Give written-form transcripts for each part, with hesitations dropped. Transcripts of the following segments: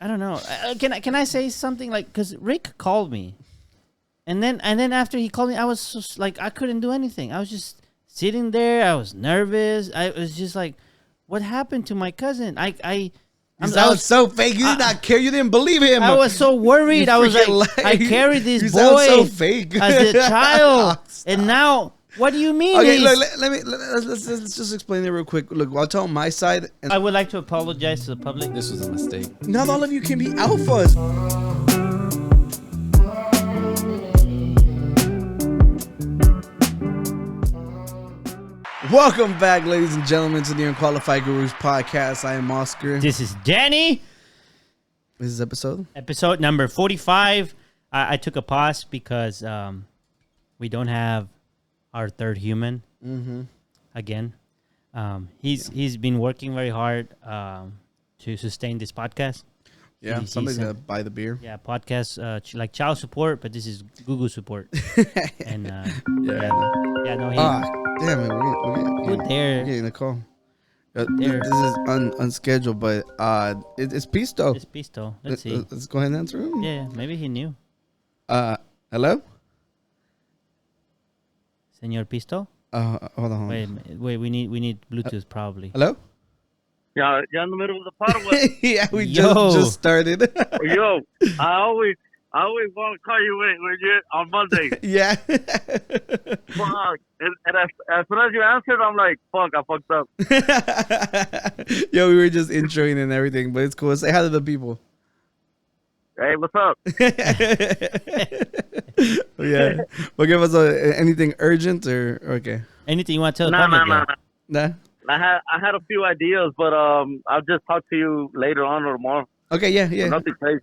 I don't know. Can I say something like because Rick called me, and then after he called me, I was just, like I couldn't do anything. I was just sitting there. I was nervous. I was just like, what happened to my cousin? I was so fake. You did not care. You didn't believe him. I was so worried. I was like, I carried this boy so fake. as a child, and now. What do you mean? Okay, look, let's just explain it real quick. Look, I'll tell my side. And I would like to apologize to the public. This was a mistake. not all of you can be alphas. Welcome back, ladies and gentlemen, to the Unqualified Gurus podcast. I am Oscar. This is Danny. This is episode number 45. I took a pause because we don't have our third human again. He's been working very hard to sustain this podcast. Yeah, somebody's got to buy the beer. Yeah, podcast like child support, but this is Google support. And no, he. Damn it, we're getting a call. This is unscheduled, but it's Pisto. It's Pisto. Let's see. Let's go ahead and answer him. Yeah, maybe he knew. Hello? Señor Pisto? Hold on. Wait, we need Bluetooth probably. Hello? Yeah, you're in the middle of the pot or what? Yeah, we just started. Yo, I always want to call you when you're on Monday. Yeah. Fuck. And as soon as you answered, I'm like, fuck, I fucked up. Yo, we were just introing and everything, but it's cool. Say hi to the people. Hey, what's up? Yeah. Well, give us anything urgent or okay? Anything you want to tell the public? Nah. I had a few ideas, but I'll just talk to you later on or tomorrow. Okay, yeah. Nothing crazy.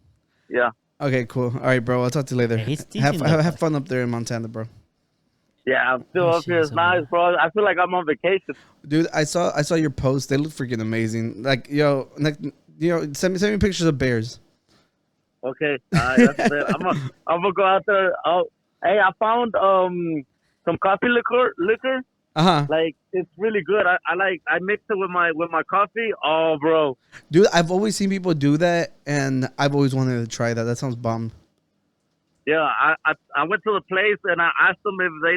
Yeah. Okay, cool. All right, bro. I'll talk to you later. Yeah, have fun up there in Montana, bro. Yeah, I'm still up here. It's nice, bro. I feel like I'm on vacation. Dude, I saw your posts. They look freaking amazing. Like, send me pictures of bears. Okay, that's it. I'm gonna go out there. Hey, I found some coffee liquor. Like it's really good. I mix it with my coffee. Oh, bro. Dude, I've always seen people do that, and I've always wanted to try that. That sounds bomb. Yeah, I went to the place and I asked them if they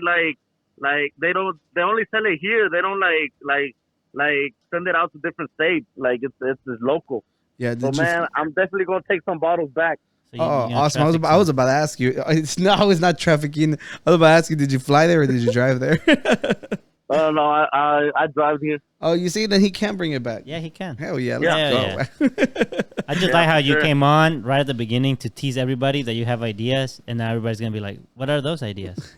they only sell it here. They don't like send it out to different states. Like it's local. Yeah, man, I'm definitely gonna take some bottles back. So awesome! I was about to ask you. It's not trafficking. I was about to ask you, did you fly there or did you drive there? No, I drive here. Oh, you see, then he can bring it back. Yeah, he can. Hell yeah, let's go. I just like how you came on right at the beginning to tease everybody that you have ideas, and now everybody's gonna be like, "What are those ideas?"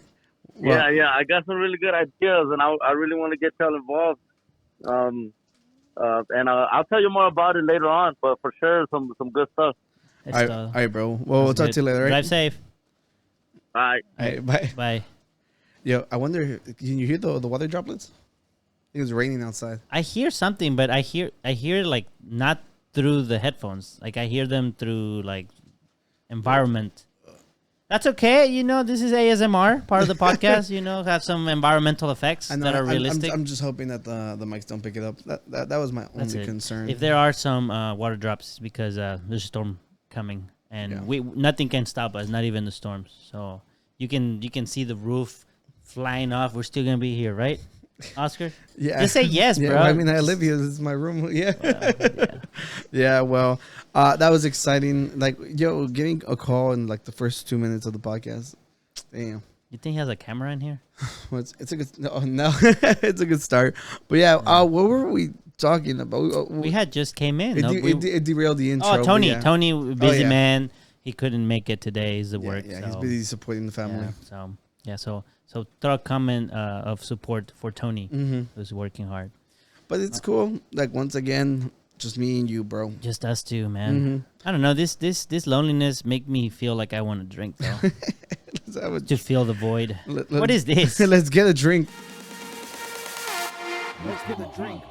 Well, yeah, I got some really good ideas, and I really want to get y'all involved. And I'll tell you more about it later on, but for sure, some good stuff. All right, bro. Well, we'll talk to you later. Right? Drive safe. All right. Bye. Bye. Yo, I wonder, can you hear the water droplets? I think it was raining outside. I hear something, but I hear like not through the headphones. Like I hear them through like environment. That's okay. This is ASMR, part of the podcast. Have some environmental effects that are realistic. I'm just hoping that the mics don't pick it up. That was my only concern. If there are some water drops, because there's a storm coming, and nothing can stop us, not even the storms. So you can see the roof flying off. We're still gonna be here, right, Oscar? Yeah. Just say yes, bro. I mean, I live here. This is my room. Yeah. Yeah. Well, that was exciting. Like, getting a call in like the first 2 minutes of the podcast. Damn. You think he has a camera in here? Well, it's a good. No, it's a good start. But yeah, what were we talking about? We had just came in. It derailed the intro. Oh, Tony, busy man. He couldn't make it today. He's at work. Yeah, he's busy supporting the family. So throw a comment of support for Tony, who's working hard. But it's cool. Like, once again, just me and you, bro. Just us two, man. I don't know. This loneliness make me feel like I want to drink, though. To fill the void. What is this? Let's get a drink. Let's get a drink.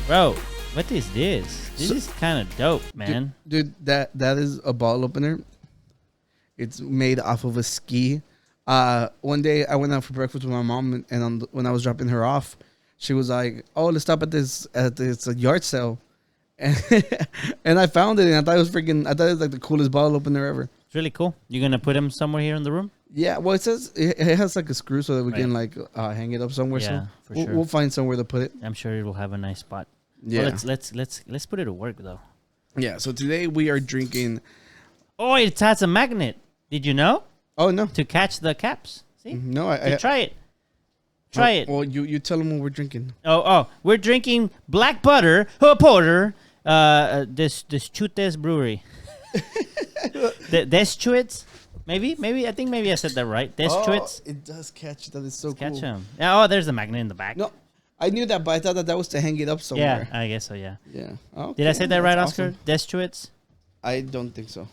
Bro, what is this? This is kind of dope, man. Dude, that is a bottle opener. It's made off of a ski. One day I went out for breakfast with my mom, and when I was dropping her off, she was like, "Oh, let's stop at this yard sale," and I found it, and I thought it was like the coolest bottle opener ever. It's really cool. You're gonna put them somewhere here in the room? Yeah, well, it says it has like a screw so that we can like hang it up somewhere. Yeah, so for sure. We'll find somewhere to put it. I'm sure it will have a nice spot. Yeah. Well, let's put it to work though. Yeah. So today we are drinking. Oh, it has a magnet. Did you know? Oh no. To catch the caps. See? No, try it. Try it. Well, you tell them what we're drinking. Oh, we're drinking black butter porter. This Chutes Brewery. Deschutes. Maybe I think maybe I said that right. Deschutes. It does catch. That is so cool. Catch them. Yeah. Oh, there's a magnet in the back. No, I knew that, but I thought that was to hang it up somewhere. Yeah, I guess so. Yeah. Yeah. Okay. Did I say that right, Oscar? Awesome. Deschutes. I don't think so.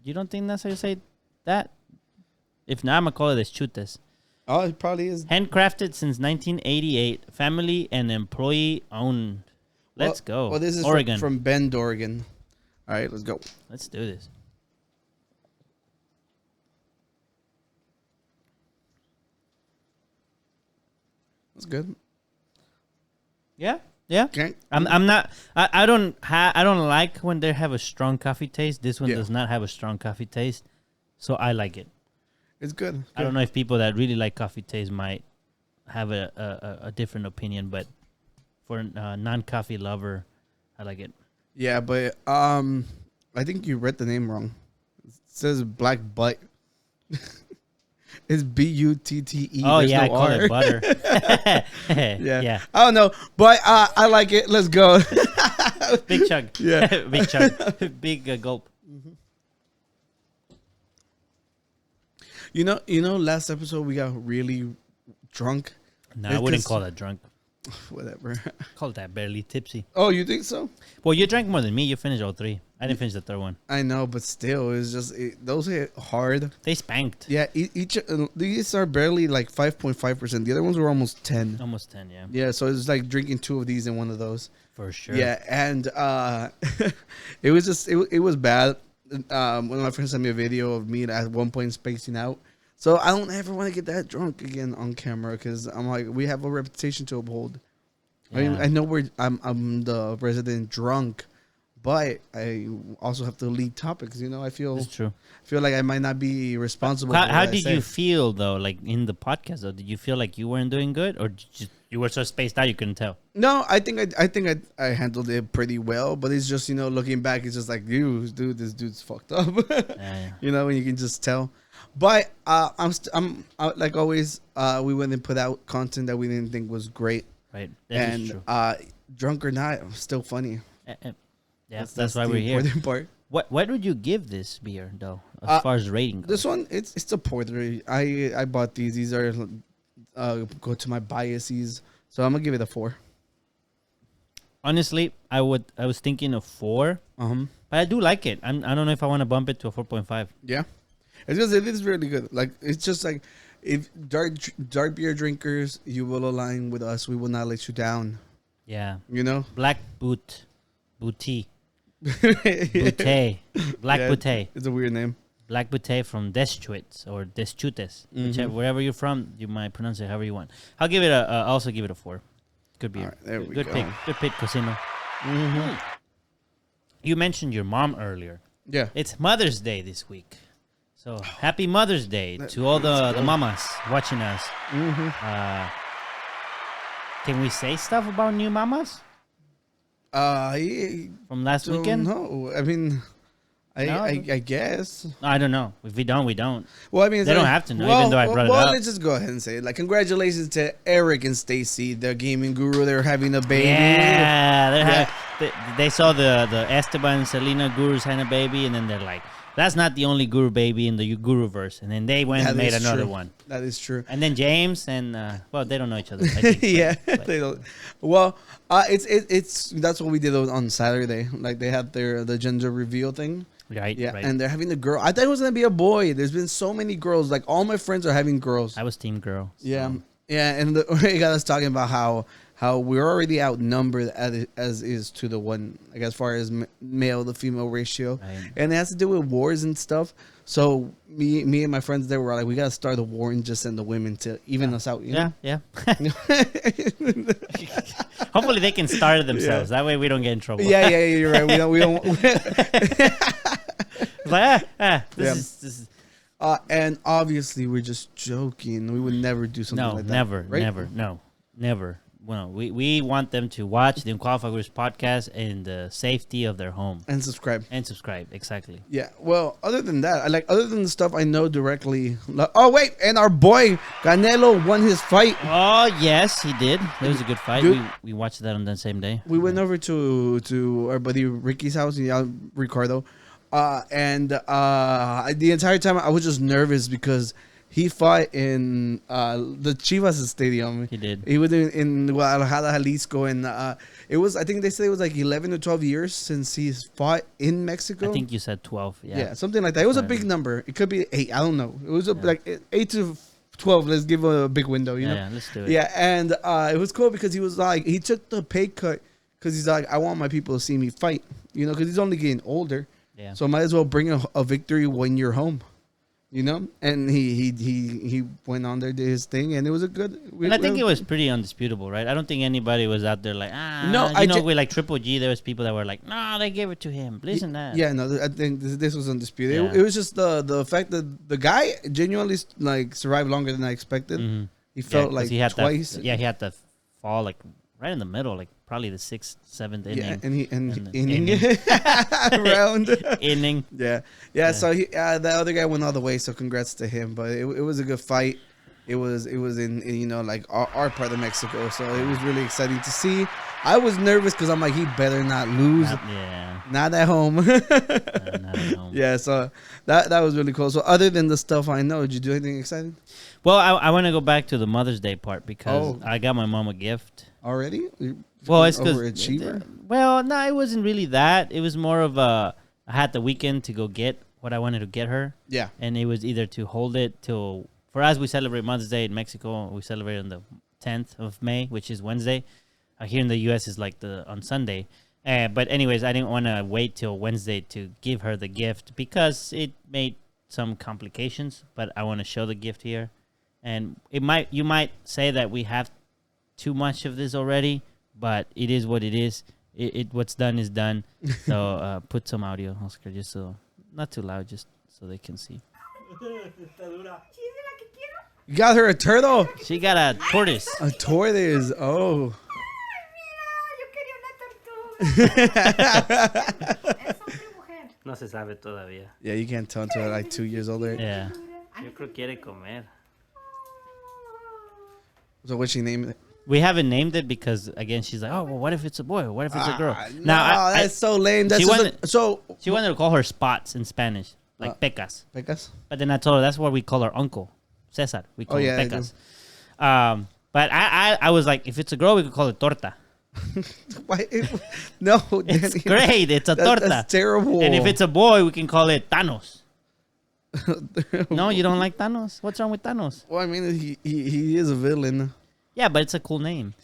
You don't think that's how you say that? If not, I'm gonna call it Deschutes. Oh, it probably is. Handcrafted since 1988. Family and employee owned. Let's go. Well, this is Oregon. from Bend, Oregon. All right, let's go. Let's do this. That's good. Yeah. Yeah. Okay. I'm not. I don't like when they have a strong coffee taste. This one Yeah. does not have a strong coffee taste, so I like it. It's good. I don't know if people that really like coffee taste might have a different opinion, but for a non-coffee lover, I like it. Yeah, but I think you read the name wrong. It says Black Butt. It's Butte. Oh, There's yeah, no I call R. it butter. Yeah. I don't know, but I like it. Let's go. Big chug. Yeah. Big chug. Big gulp. You know, last episode we got really drunk. No, I wouldn't call that drunk. Whatever. Call that barely tipsy. Oh, you think so? Well, you drank more than me. You finished all three. I didn't finish the third one. I know, but still, it's just those hit hard. They spanked. Yeah, each these are barely like 5.5%. The other ones were almost 10. Almost 10, yeah. Yeah, so it's like drinking 2 of these and 1 of those. For sure. Yeah, and it was just it was bad. One of my friends sent me a video of me at one point spacing out. So I don't ever want to get that drunk again on camera because I'm like, we have a reputation to uphold. Yeah. I mean, I know I'm the resident drunk, but I also have to lead topics. You know, I feel That's true. like I might not be responsible. How did you feel though? Like in the podcast, though, did you feel like you weren't doing good, or you were so spaced out you couldn't tell? No, I think I handled it pretty well, but it's just, you know, looking back, it's just like, dude, this dude's fucked up. You know, and you can just tell. But I'm like always, we went and put out content that we didn't think was great, Right. That is true. Drunk or not, still funny. Yeah, that's why the we're here. important part. What would you give this beer though, as far as rating goes? This one, it's a porter. I bought these. These are go to my biases, so I'm gonna give it a 4. Honestly, I was thinking of 4, but I do like it. I don't know if I want to bump it to a 4.5. Yeah, it's because it is really good. Like, it's just like, if dark beer drinkers, you will align with us. We will not let you down. Yeah. You know, Black Butte. Butte. Butte. Black Butte. It's a weird name. Black Butte from Deschutes or Deschutes. Wherever you're from, you might pronounce it however you want. I'll give it I'll also give it a 4. Good beer. Right, there we Good go. pick. Good pick, Cosino. You mentioned your mom earlier. Yeah. It's Mother's Day this week. So happy Mother's Day to all the mamas watching us. Can we say stuff about new mamas from last weekend? No, I mean, I guess. I don't know. If we don't, we don't. Well, I mean, They don't have to know, even though I brought it up. Let's just go ahead and say it. Like, congratulations to Eric and Stacy, the gaming guru. They're having a baby. Yeah, they saw the Esteban and Selena gurus had a baby, and then they're like, that's not the only guru baby in the guru verse. And then they went and made another one. That is true. And then James and well, they don't know each other. I think, Yeah, but they don't. Well, it's that's what we did on Saturday. Like, they had the gender reveal thing. Right. Yeah, right. and they're having the girl. I thought it was gonna be a boy. There's been so many girls. Like, all my friends are having girls. I was team girl. So. Yeah, and they got us talking about how we're already outnumbered as is to the one, like, as far as male to female ratio, Right. and it has to do with wars and stuff. So me and my friends there were like, we gotta start a war and just send the women to even us out. You know? Yeah. Hopefully they can start it themselves. That way we don't get in trouble. Yeah, you're right. We don't. Like, this is. And obviously we're just joking. We would never do something like that. Never. Well, we want them to watch the Unqualified podcast in the safety of their home. And subscribe. Exactly. Yeah. Well, other than that, other than the stuff I know directly. Oh, wait. And our boy, Canelo, won his fight. Oh, yes, he did. It was a good fight. We watched that on the same day. We went over to our buddy Ricky's house, Ricardo. And the entire time I was just nervous because he fought in the Chivas Stadium. He did. He was in Guadalajara, Jalisco, and it was. I think they said it was like 11 or 12 years since he's fought in Mexico. I think you said 12. Yeah, something like that. It was a big number. It could be 8. I don't know. It was like 8 to 12. Let's give a big window. You know. Yeah, let's do it. Yeah, and it was cool because he was like, he took the pay cut because he's like, I want my people to see me fight. You know, because he's only getting older. Yeah. So I might as well bring a victory when you're home. You know, and he went on there, did his thing, and it was a good. And I think it was pretty undisputable, right? I don't think anybody was out there like, with like Triple G, there was people that were like, no, they gave it to him. Listen that. Yeah, no, I think this was undisputed. Yeah. It was just the fact that the guy genuinely like survived longer than I expected. Mm-hmm. He felt like he had twice. he had to fall like right in the middle, like probably the 6th, 7th inning. Inning round inning. Yeah. So the other guy went all the way. So congrats to him. But it was a good fight. It was in like our part of Mexico. So it was really exciting to see. I was nervous because I'm like, he better not lose. Not at home. Not at home. Yeah. So that was really cool. So other than the stuff I know, did you do anything exciting? Well, I want to go back to the Mother's Day part because I got my mom a gift. Already? Well, it's because overachiever. Well, no, it wasn't really that. It was more of I had the weekend to go get what I wanted to get her. Yeah. And it was either to hold it till, for us, we celebrate Mother's Day in Mexico. We celebrate on the 10th of May, which is Wednesday. Here in the U.S. is like on Sunday. But anyways, I didn't want to wait till Wednesday to give her the gift because it made some complications. But I want to show the gift here, and you might say that we have too much of this already, but it is what it is. What's done is done. So put some audio, Oscar, just so not too loud, just so they can see. You got her a turtle. She got a tortoise. A tortoise. Oh. No se sabe todavía. Yeah, you can't tell until like 2 years older. Yeah. Yo creo quiere comer. So what's she name it? We haven't named it because again she's like, oh well, what if it's a boy? What if it's a girl? Now that's so lame. That's she wanted to call her Spots in Spanish, like Pecas. Pecas. But then I told her that's what we call our uncle, Cesar. We call him Pecas. But I was like, if it's a girl, we could call it Torta. Why? No, it's great. It's a torta. That's terrible. And if it's a boy, we can call it Thanos. No, you don't like Thanos? What's wrong with Thanos? Well, I mean, he is a villain. Yeah, but it's a cool name.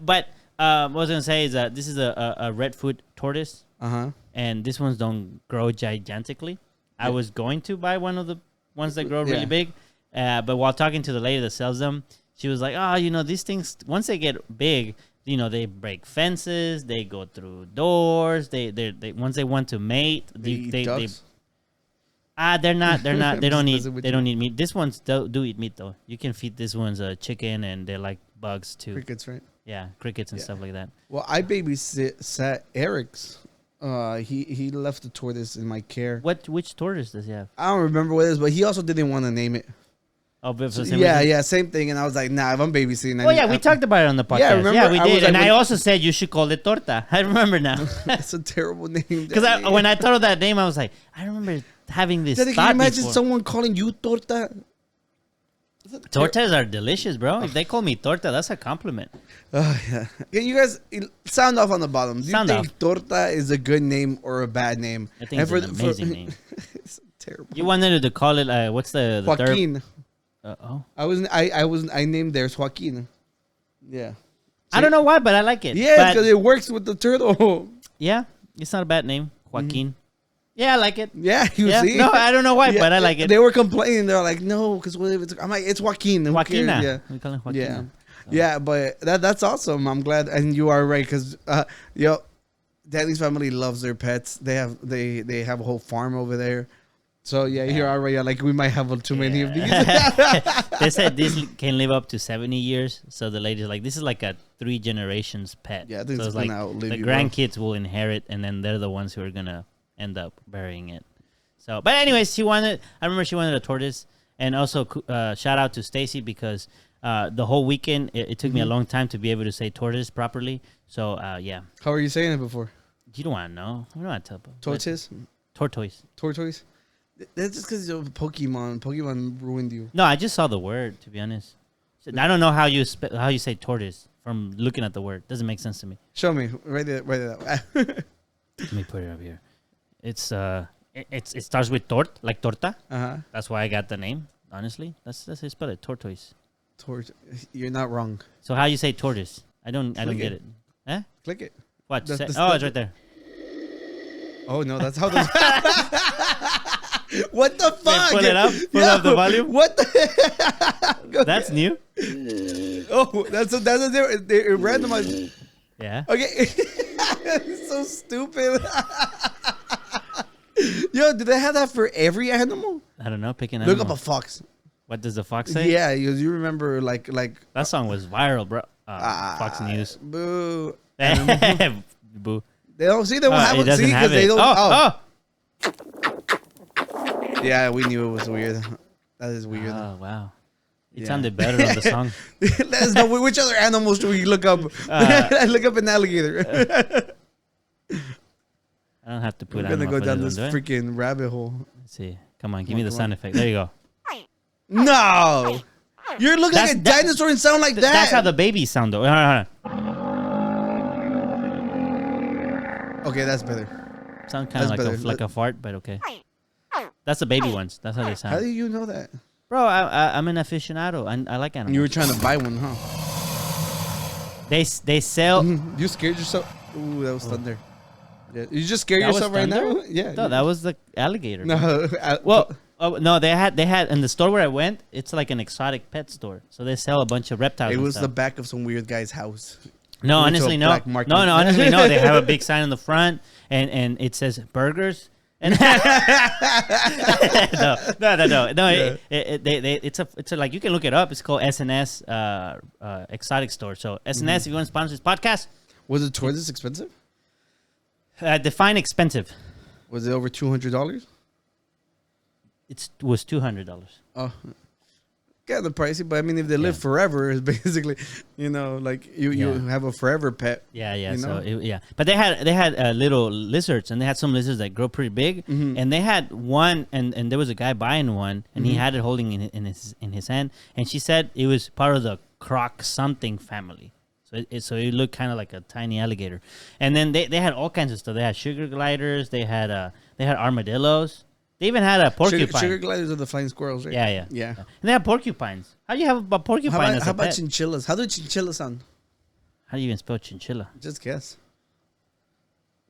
But what I was gonna say is that this is a redfoot tortoise. And these ones don't grow gigantically. I was going to buy one of the ones that grow really big, but while talking to the lady that sells them, she was like, "Oh, these things once they get big, they break fences, they go through doors. They once they want to mate, they're not. They don't eat meat. This ones do eat meat though. You can feed these ones chicken, and they like bugs too. Crickets, right? Yeah, crickets and stuff like that. Well, I babysat Eric's. He left the tortoise in my care. Which tortoise does he have? I don't remember what it is, but he also didn't want to name it. Oh, but for same thing. And I was like, nah, if I'm babysitting. We talked about it on the podcast. Yeah, remember? Yeah, we did. And I also said you should call it Torta. I remember now. That's a terrible name. Because when I told her that name, I was like, I remember having this thought. Can you imagine someone calling you Torta? Tortas are delicious, bro. If they call me Torta, that's a compliment. Yeah. You guys sound off on the bottom. Do you think Torta is a good name or a bad name? I think it's an amazing name. It's terrible. You wanted to call it, what's the Joaquin. third? I named theirs Joaquin. Yeah. So I don't know why, but I like it. Yeah, because it works with the turtle. Yeah, it's not a bad name, Joaquin. Yeah, I like it. Yeah, you see. No, I don't know why, but I like it. They were complaining. They're like, no, because I'm like, it's Joaquin. Joaquina. Yeah, We call him Joaquina. yeah, yeah. But that's awesome. I'm glad, and you are right because Danny's family loves their pets. They have a whole farm over there. So you're already like we might have too many of these. They said this can live up to 70 years. So the lady's like, this is like a 3 generations pet. Yeah, I think so it's like gonna outlive the you, grandkids will inherit, and then they're the ones who are gonna end up burying it. So, but anyways, I remember she wanted a tortoise, and also shout out to Stacy because the whole weekend it took me a long time to be able to say tortoise properly. So yeah. How are you saying it before? You don't want to know. I don't want to tell people. Tortoise. Tortoise. That's just because you're Pokemon. Pokemon ruined you. No, I just saw the word. To be honest, I don't know how you say tortoise from looking at the word. Doesn't make sense to me. Show me. Write it out. Let me put it up here. It starts with like torta. That's why I got the name. Honestly, that's how you spell it. Tortoise. You're not wrong. So how you say tortoise? I don't get it. Eh? Click it. What? It's right there. Oh no, that's how. What the fuck? Pull it up. Pull up the volume. What the? That's new. Oh, that's a randomized. Yeah. Okay. It's so stupid. Yo, do they have that for every animal? I don't know. Pick an Look animal. up a fox. What does the fox say? Yeah, you remember like that song was viral, bro. Fox News. Boo. Boo. They don't see. They won't have it. See, because they don't. Yeah, we knew it was weird. That is weird. Oh wow. It sounded better on the song. Let us know which other animals do we look up. Look up an alligator. I don't have to put. I'm gonna go down this freaking rabbit hole. Let's see. Come on, give me the sound effect. There you go. No, you're looking like a dinosaur and sound like that. That's how the babies sound, though. Okay, that's better. Sound kind of like a fart, but okay. That's the baby ones. That's how they sound. How do you know that? Bro, I'm an aficionado, and I like animals. You were trying to buy one, huh? They sell. You scared yourself. Ooh, that was thunder. Yeah. You just scared yourself right now? Yeah. No, that was the alligator. No. No, they had in the store where I went. It's like an exotic pet store, so they sell a bunch of reptiles. It was and the stuff. back of some weird guy's house. No, honestly, no. Honestly, no. They have a big sign in the front, and it says burgers. And no. Yeah. It's like you can look it up. It's called SNS Exotic Store. So SNS, if you want to sponsor this podcast, was it Tortoise expensive? Define expensive. Was it over $200? It was $200. Oh, kind of pricey, but I mean, if they live forever, it's basically, like you have a forever pet. Yeah. You know? So but they had little lizards, and they had some lizards that grow pretty big, and they had one, and there was a guy buying one, and he had it holding in his hand, and she said it was part of the croc something family. So it looked kind of like a tiny alligator, and then they had all kinds of stuff. They had sugar gliders. They had armadillos. They even had a porcupine. Sugar gliders are the flying squirrels, right? Yeah. And they have porcupines. How do you have a porcupine as a How about pet? chinchillas? How do chinchillas sound? How do you even spell chinchilla? Just guess.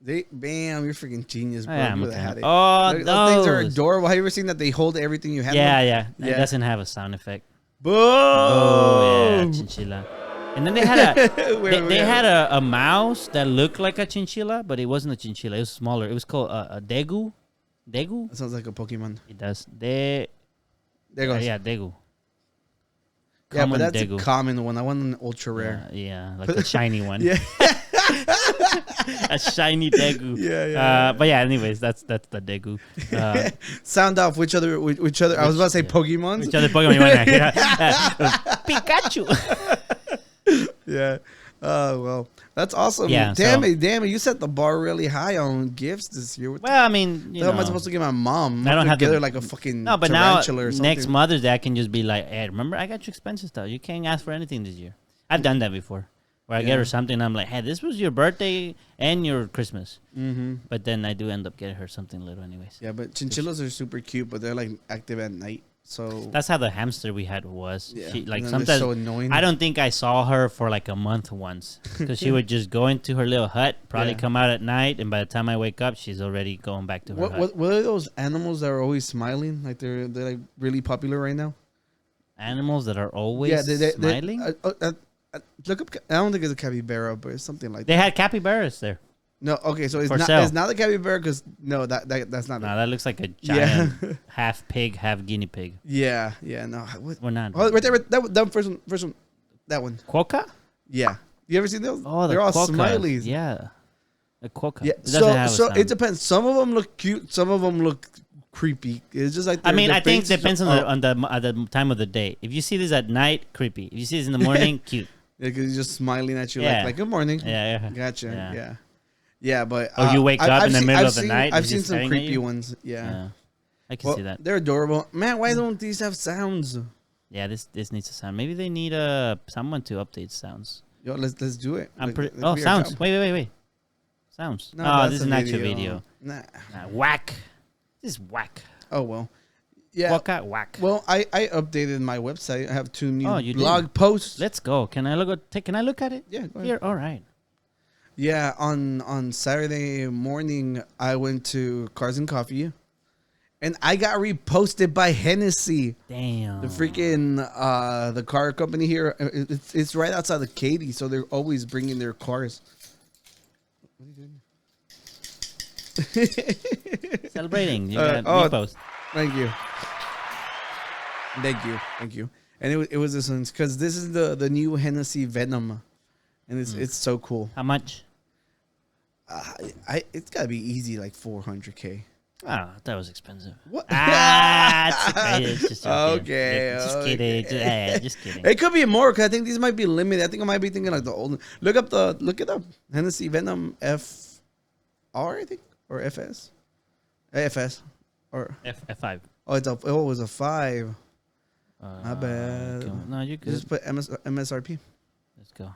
Bam, you're freaking genius, bro. Yeah, You would've had it. Oh, those things are adorable. Have you ever seen that they hold everything you have? Yeah. It doesn't have a sound effect. Boom! Oh, yeah, chinchilla. And then they had a mouse that looked like a chinchilla, but it wasn't a chinchilla. It was smaller. It was called a degu. Degu? That sounds like a Pokemon. It does. There goes. Yeah, degu. Yeah, but that's a common one. I want an ultra rare. Yeah, like a shiny one. Yeah. A shiny degu. Yeah. But yeah, anyways, that's the degu. Sound off. Which other? I was about to say Pokemon. Which other Pokemon you want to Pikachu. Yeah. Oh, well. That's awesome. Yeah, damn it. You set the bar really high on gifts this year. Well, I mean, how am I supposed to give my mom? I don't have to get her like a fucking but now or something. Next Mother's Day, I can just be like, hey, remember, I got you expensive stuff. You can't ask for anything this year. I've done that before. Where I get her something, and I'm like, hey, this was your birthday and your Christmas. Mm-hmm. But then I do end up getting her something little anyways. Yeah, but chinchillas are super cute, but they're like active at night. So that's how the hamster we had was. Yeah. She, like, And then they're sometimes so annoying. I don't think I saw her for like a month once because she would just go into her little hut, probably come out at night, and by the time I wake up, she's already going back to her hut. What are those animals that are always smiling? Like they're like really popular right now. Animals that are always smiling. Look up. I don't think it's a capybara, but it's something like They that. had capybaras there. No, okay, so it's For not. sale. It's not a capybara because no, that's not. No, that looks like a giant half pig, half guinea pig. Yeah, no. We're not. Oh, right there, that first one, that one. Quokka? Yeah, you ever seen those? Oh, they're all quokkas. smileys. Yeah, a quokka. Yeah, It doesn't have a so sound. it depends. Some of them look cute. Some of them look creepy. It's just like I mean, I think it faces depends are- on the time of the day. If you see this at night, creepy. If you see this in the morning, cute. Yeah, because he's just smiling at you Yeah. like good morning. Yeah. Gotcha. Yeah, but Or you wake up in the middle of the night and I've he's seen just some staring at creepy you? ones. Yeah, I can see that. They're adorable. Man, why don't these have sounds? Yeah, this needs a sound. Maybe they need someone to update sounds. Yo, let's do it. I'm pretty. Let's Oh, be our sounds. job. Wait. Sounds. No, Oh, that's this is a an actual video. Nah. Whack. This is whack. Oh well. Yeah. Quokka, whack. Well, I updated my website. I have 2 new you blog did. posts. Let's go. Can I look at it? Yeah, go ahead. Here. All right. Yeah, on Saturday morning, I went to Cars and Coffee, and I got reposted by Hennessy. Damn. The freaking the car company here. It's right outside of Katy, so they're always bringing their cars. What are you doing? Celebrating. You got repost. Thank you. And it was this one because this is the new Hennessy Venom, and it's so cool. How much? It's gotta be easy like $400K. Oh, that was expensive. What? It's just joking. Okay, Just kidding. Just kidding. It could be more because I think these might be limited. I think I might be thinking like the old. Look it up. Hennessy Venom FR, I think, or FS, FS, or F5. Oh, it was a 5. My bad. Okay. No, you're good. Just put MSRP. Let's go.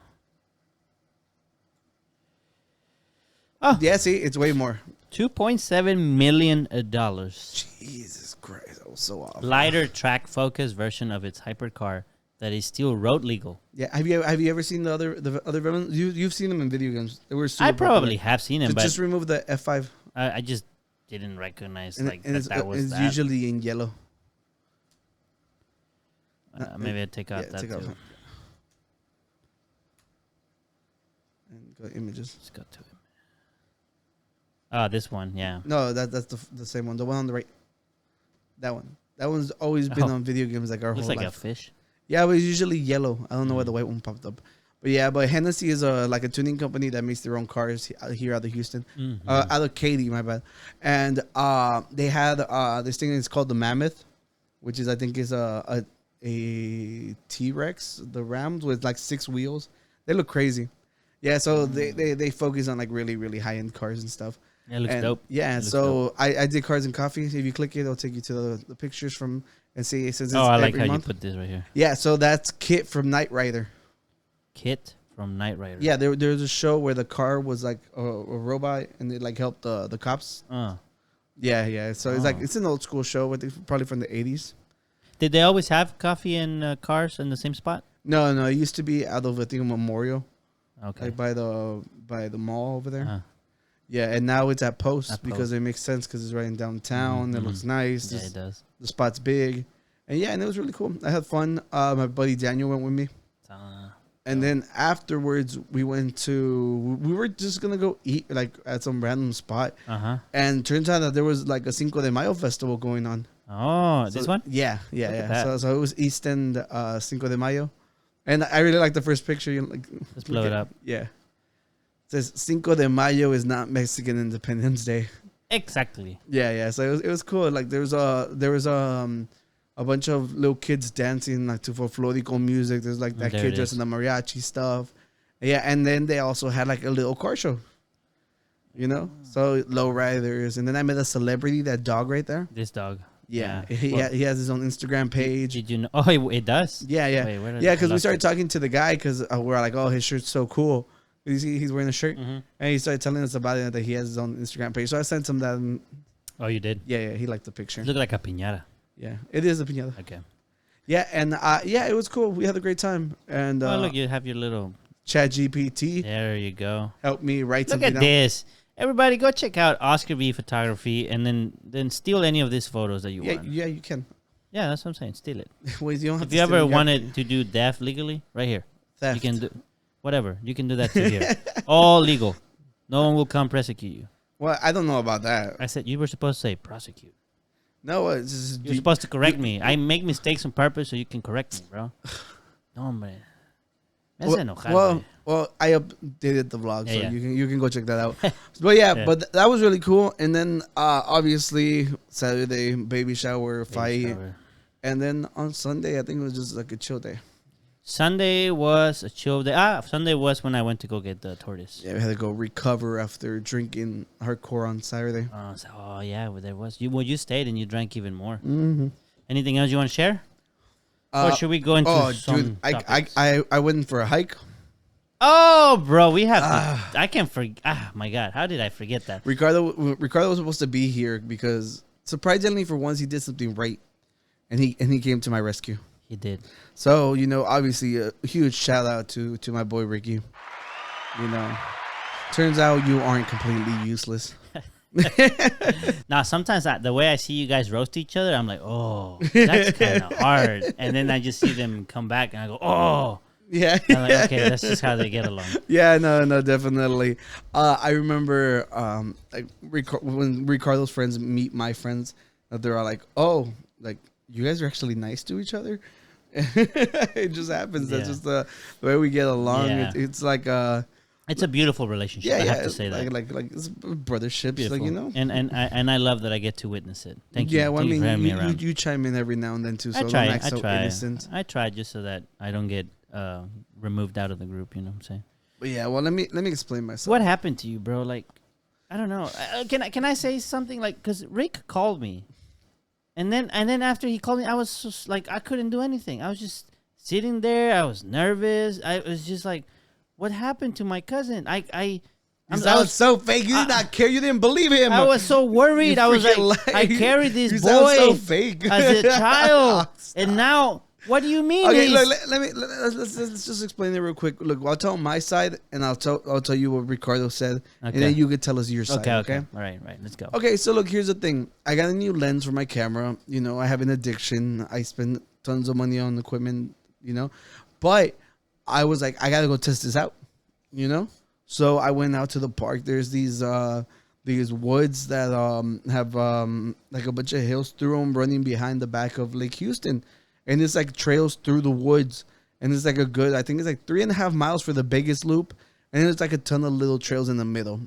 Oh yeah, see, it's way more. $2.7 million. Jesus Christ, that was so off. Lighter track focus version of its hypercar that is still road legal. Yeah, have you ever seen the other Venom? You've seen them in video games. They were super I probably popular. have seen him, but Just remove the F5. I just didn't recognize And, like and that was it's that. usually in yellow. Maybe I'd take out that take too. out. And go images. Let's go to it. Oh, this one, yeah. No, that's the same one. The one on the right. That one. That one's always been on video games like our Looks whole like life. a fish. Yeah, but it's usually yellow. I don't know why the white one popped up. But Hennessy is a tuning company that makes their own cars here out of Houston. Out of Katy, my bad. And they had this thing that's called the Mammoth, which is I think is a T-Rex, the Rams with like 6 wheels. They look crazy. Yeah, so they focus on like really, really high-end cars and stuff. Yeah, it looks dope. Yeah, so I did Cars and Coffee. If you click it, it'll take you to the pictures from and see. It says it's I like every how month. you put this right here. Yeah, so that's Kit from Knight Rider. Kit from Knight Rider. Yeah, there's a show where the car was like a robot and it like helped the cops. Yeah. So it's an old school show. I think probably from the 80s. Did they always have coffee and cars in the same spot? No, it used to be out of I think Memorial. Okay. Like by the mall over there. Uh-huh. Yeah, and now it's at Post At because Post. it makes sense because it's right in downtown. It looks nice. Yeah, it does. The spot's big, and it was really cool. I had fun. My buddy Daniel went with me, and then afterwards we were just gonna go eat like at some random spot. And turns out that there was like a Cinco de Mayo festival going on. Oh, this one? Yeah. that. So it was East End Cinco de Mayo, and I really like the first picture. Let's blow it up. Yeah. It says Cinco de Mayo is not Mexican Independence Day. Exactly. Yeah. So it was cool. Like there was a bunch of little kids dancing like to folklorico music. There's like that There kid it dressed is. in the mariachi stuff. Yeah, and then they also had like a little car show. So lowriders, and then I met a celebrity. That dog right there. This dog. Yeah, Yeah. he has his own Instagram page. Did you know? Oh, it does? Yeah. Wait, where did Yeah, I because we lost started it? talking to the guy because we're like, oh, his shirt's so cool. He's wearing a shirt, and he started telling us about it that he has his own Instagram page. So I sent him that. And Oh, you did? yeah, he liked the picture. It looked like a piñata. Yeah, it is a piñata. Okay. Yeah, and it was cool. We had a great time. And Look, you have your little Chat GPT. There you go. Help me write Look something at down. this. Everybody, go check out Oscar V Photography, and then steal any of these photos that you want. Yeah, you can. Yeah, that's what I'm saying. Steal it. Wait, you don't have if to you steal ever it, wanted to do theft legally, right here, theft. you can do whatever. You can do that too here. All legal. No one will come prosecute you. Well, I don't know about that. I said you were supposed to say prosecute. No, it's just, You're supposed to correct me. I make mistakes on purpose so you can correct me, bro. No, man. Well, I updated the vlog, so Yeah. you can go check that out. But yeah, but that was really cool. And then obviously Saturday baby shower fight, and then on Sunday I think it was just like a chill day. Sunday was a chill day. Sunday was when I went to go get the tortoise. Yeah, we had to go recover after drinking hardcore on Saturday. Yeah, well, there was. You stayed and you drank even more. Mm-hmm. Anything else you want to share? Or should we go into some topics? I went for a hike. Oh, bro, we have. I can't forget. My God, how did I forget that? Ricardo was supposed to be here because surprisingly for once he did something right, and he came to my rescue. He did. So obviously a huge shout out to my boy Ricky. Turns out you aren't completely useless. Now, sometimes the way I see you guys roast each other, I'm like, oh, that's kind of hard. And then I just see them come back and I go, oh. Yeah. I'm like, okay, that's just how they get along. Yeah, no, definitely. I remember when Ricardo's friends meet my friends, they're all like, oh, like, you guys are actually nice to each other. It just happens. Yeah. That's just the way we get along. Yeah. It's like it's a beautiful relationship. I have to say that. Like it's brotherships, beautiful. Like, And I love that I get to witness it. Thank you. Yeah, well, Thank I you mean, you chime in every now and then too. So I try. Innocent. I try just so that I don't get removed out of the group. You know what I'm saying? But yeah, well, let me explain myself. What happened to you, bro? Like, I don't know. Can I say something? Like, because Rick called me, and then after he called me, I was just like, I couldn't do anything. I was just sitting there. I was nervous. I was just like, what happened to my cousin? I was so fake. You did not care. You didn't believe him. I was so worried. I was like, I carried this boy so fake. as a child, and now. What do you mean? Okay, look, let's just explain it real quick. Look, I'll tell my side, and I'll tell you what Ricardo said, and then you could tell us your side. Okay. All right, let's go. Okay, so look, here's the thing. I got a new lens for my camera. I have an addiction. I spend tons of money on equipment. But I was like, I gotta go test this out. So I went out to the park. There's these woods that have like a bunch of hills through them, running behind the back of Lake Houston. And it's like trails through the woods. And it's like I think it's like 3.5 miles for the biggest loop. And there's like a ton of little trails in the middle.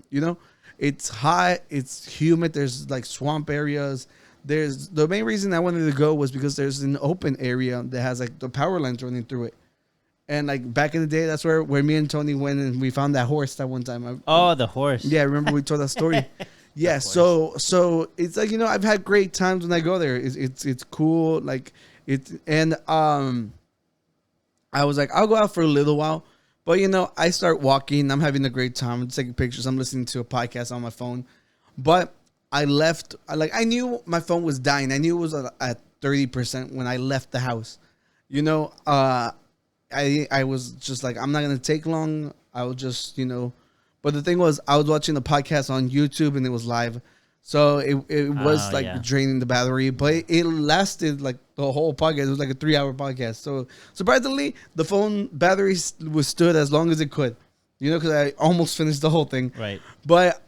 It's hot. It's humid. There's like swamp areas. The main reason I wanted to go was because there's an open area that has like the power lines running through it. And like back in the day, that's where me and Tony went and we found that horse that one time. The horse. Yeah, I remember we told that story. Yeah, so it's like, I've had great times when I go there. It's cool. Like, I was like, I'll go out for a little while. But, I start walking. I'm having a great time. I'm taking pictures. I'm listening to a podcast on my phone. But I left. I knew my phone was dying. I knew it was at 30% when I left the house. I was just like, I'm not going to take long. I will just, But the thing was, I was watching the podcast on YouTube and it was live. So it was draining the battery, but it lasted like the whole podcast. It was like a 3-hour podcast. So surprisingly, the phone battery stood as long as it could, because I almost finished the whole thing. Right. But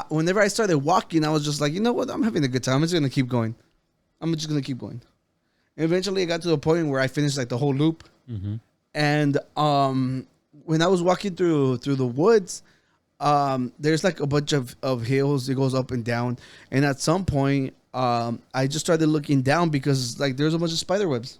whenever I started walking, I was just like, you know what? I'm having a good time. I'm just going to keep going. And eventually I got to the point where I finished like the whole loop. Mm-hmm. And when I was walking through the woods, there's like a bunch of hills. It goes up and down, and at some point I just started looking down because like there's a bunch of spider webs,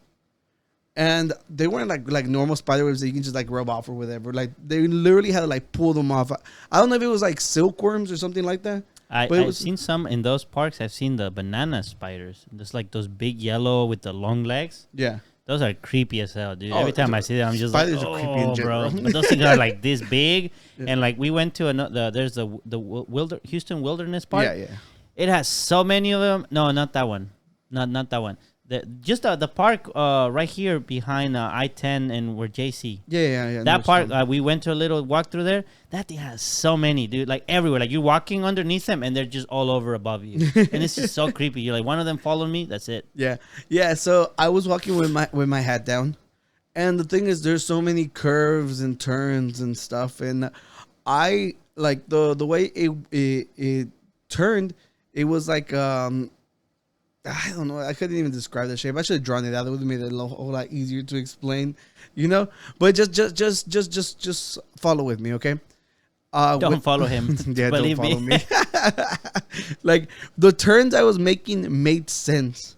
and they weren't like normal spider webs that you can just like rub off or whatever. Like they literally had to like pull them off. I don't know if it was like silkworms or something like that. I've seen some in those parks. I've seen the banana spiders. There's like those big yellow with the long legs. Yeah. Those are creepy as hell, dude. Every time I see them, I'm just like, are creepy in general. bro. But those things are like this big. Yeah. And like we went to there's the Houston Wilderness Park. Yeah. It has so many of them. No, not that one. Not that one. just the park right here behind I-10 and where JC. Yeah. That park, we went to a little walk through there. That thing has so many, dude. Like everywhere. Like you're walking underneath them and they're just all over above you. And it's just so creepy. You're like, one of them followed me. That's it. Yeah. So I was walking with my hat down, and the thing is, there's so many curves and turns and stuff, and I like the way it turned. It was like I don't know. I couldn't even describe the shape. I should have drawn it out. It would have made it a whole lot easier to explain, you know. But just follow with me, okay? Don't follow him. Yeah, don't follow me. Like the turns I was making made sense,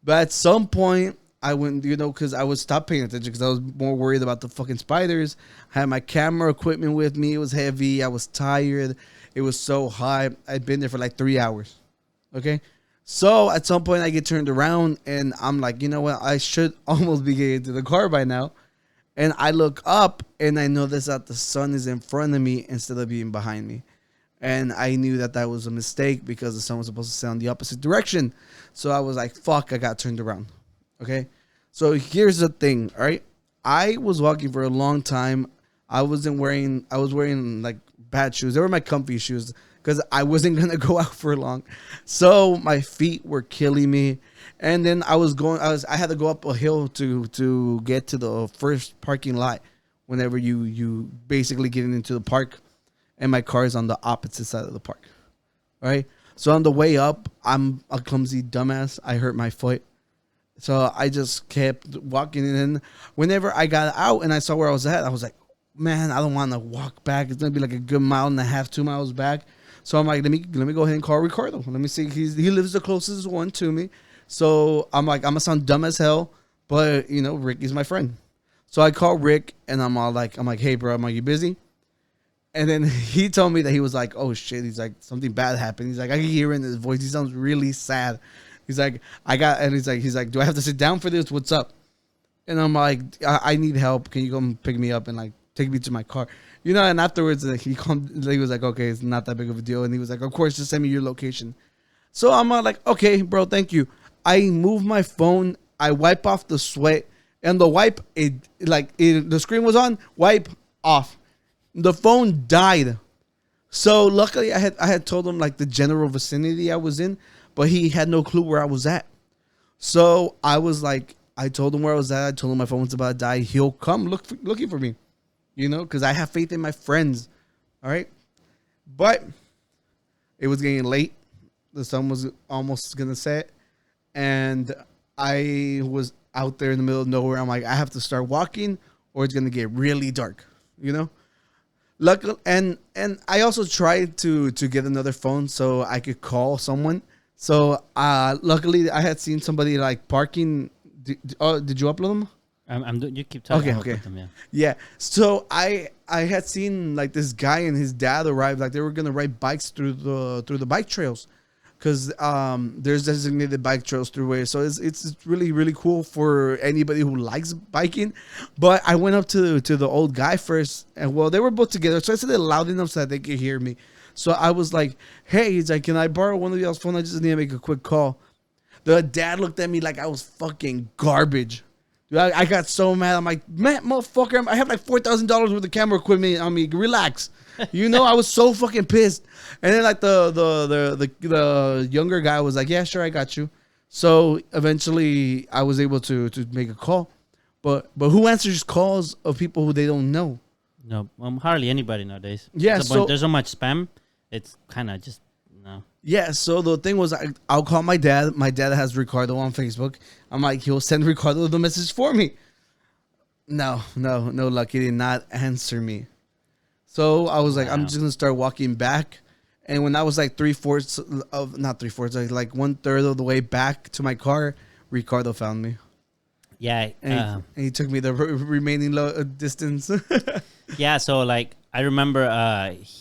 but at some point I went, you know, because I would stop paying attention because I was more worried about the fucking spiders. I had my camera equipment with me. It was heavy. I was tired. It was so hot. I'd been there for like 3 hours. Okay. So at some point I get turned around and I'm like, you know what? I should almost be getting to the car by now. And I look up and I notice that the sun is in front of me instead of being behind me. And I knew that that was a mistake because the sun was supposed to stay on the opposite direction. So I was like, fuck, I got turned around. Okay. So here's the thing. All right. I was walking for a long time. I was wearing like bad shoes. They were my comfy shoes, because I wasn't going to go out for long. So my feet were killing me. And then I had to go up a hill to get to the first parking lot whenever you basically get into the park. And my car is on the opposite side of the park. All right. So on the way up, I'm a clumsy dumbass. I hurt my foot. So I just kept walking. And then whenever I got out and I saw where I was at, I was like, man, I don't want to walk back. It's going to be like a good 1.5 miles, 2 miles back. So I'm like, let me go ahead and call Ricardo. Let me see. He lives the closest one to me. So I'm like, I'm gonna sound dumb as hell, but you know, Rick is my friend. So I call Rick and I'm like, hey bro, are you busy? And then he told me that he was like, oh shit. He's like, something bad happened. He's like, I can hear in his voice. He sounds really sad. He's like, he's like, do I have to sit down for this? What's up? And I'm like, I need help. Can you come pick me up and like take me to my car? You know, and afterwards he was like, okay, it's not that big of a deal. And he was like, of course, just send me your location. So I'm like, okay, bro, thank you. I move my phone. I wipe off the sweat, and the wipe, the screen was on, wipe off. The phone died. So luckily I had told him like the general vicinity I was in, but he had no clue where I was at. So I was like, I told him where I was at. I told him my phone was about to die. He'll come looking for me. You know, because I have faith in my friends. All right. But it was getting late. The sun was almost going to set. And I was out there in the middle of nowhere. I'm like, I have to start walking or it's going to get really dark. You know? Luckily, and I also tried to get another phone so I could call someone. So luckily, I had seen somebody like parking. Did you upload them? You keep talking. Okay. Them, yeah. So I had seen like this guy and his dad arrived. Like they were gonna ride bikes through the bike trails, because there's designated bike trails through where. So it's really really cool for anybody who likes biking. But I went up to the old guy first, and well, they were both together. So I said it loud enough so that they could hear me. So I was like, hey, he's like, can I borrow one of y'all's phone? I just need to make a quick call. The dad looked at me like I was fucking garbage. Dude, I got so mad. I'm like, man, motherfucker, I have like $4,000 worth of camera equipment on me. Relax. You know, I was so fucking pissed. And then like the younger guy was like, yeah, sure, I got you. So eventually I was able to make a call. But who answers calls of people who they don't know? No, hardly anybody nowadays. Yeah, there's so much spam. It's kind of just no. Yeah, so the thing was, I'll call my dad. My dad has Ricardo on Facebook. I'm like, he'll send Ricardo the message for me. No luck. He did not answer me. So I was like, I'm just going to start walking back. And when I was like not 3/4, like 1/3 of the way back to my car, Ricardo found me. Yeah. And he took me the remaining distance. Yeah, so like I remember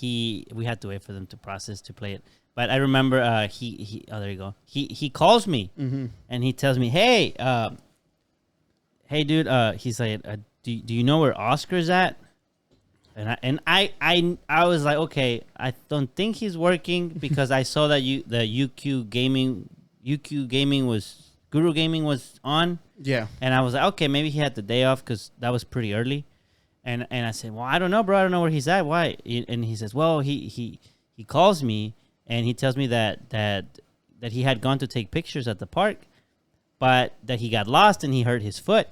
we had to wait for them to process to play it. But I remember there you go. He calls me and he tells me, "Hey, hey dude, he's like, do you know where Oscar's at?" And I was like, "Okay, I don't think he's working because I saw that the UQ gaming was Guru Gaming was on. Yeah. And I was like, okay, maybe he had the day off because that was pretty early. And I said, well, I don't know, bro. I don't know where he's at. Why? And he says, well, he calls me and he tells me that he had gone to take pictures at the park, but that he got lost and he hurt his foot.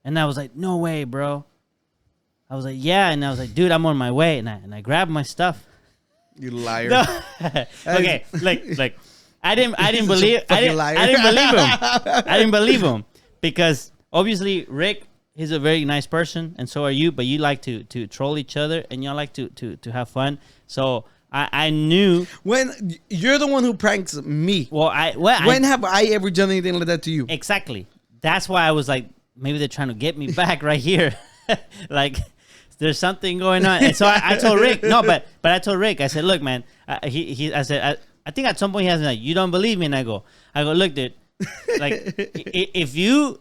And I was like, no way, bro. I was like, yeah. And I was like, dude, I'm on my way. And I grabbed my stuff. You liar. No. Okay, like I didn't believe him. I didn't believe him because obviously Rick, he's a very nice person, and so are you. But you like to troll each other, and y'all like to have fun. So I knew when you're the one who pranks me. When have I ever done anything like that to you? Exactly. That's why I was like, maybe they're trying to get me back right here. Like, there's something going on. And so I told Rick, no, but I told Rick, I said, look, man, I said, I think at some point he has me like, you don't believe me? And I go, look, dude, like, if you,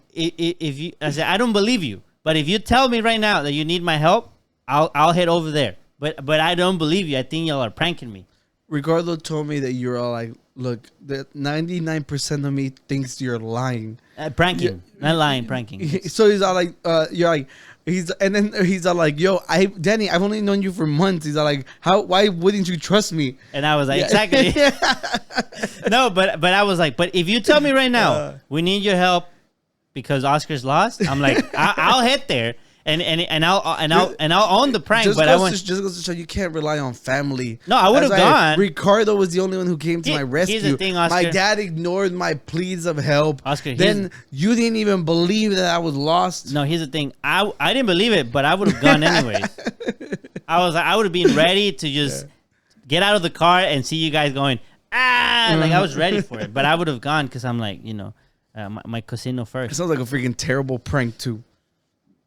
I said, I don't believe you, but if you tell me right now that you need my help, I'll head over there. But I don't believe you. I think y'all are pranking me. Ricardo told me that you're all like, look, the 99% of me thinks you're lying. Pranking, not lying, pranking. So he's all like, you're like, and then he's all like, yo, Danny, I've only known you for months. He's all like, why wouldn't you trust me? And I was like, exactly. No, but I was like, but if you tell me right now, we need your help because Oscar's lost, I'm like, I'll head there. And I'll own the prank, just but just goes to show you can't rely on family. No, I would have gone. Ricardo was the only one who came to my rescue. Here's the thing, Oscar. My dad ignored my pleas of help. Oscar, then you didn't even believe that I was lost. No, here's the thing. I didn't believe it, but I would have gone anyways. I would have been ready to just get out of the car and see you guys going, like I was ready for it. But I would have gone because I'm like, my casino first. It sounds like a freaking terrible prank too.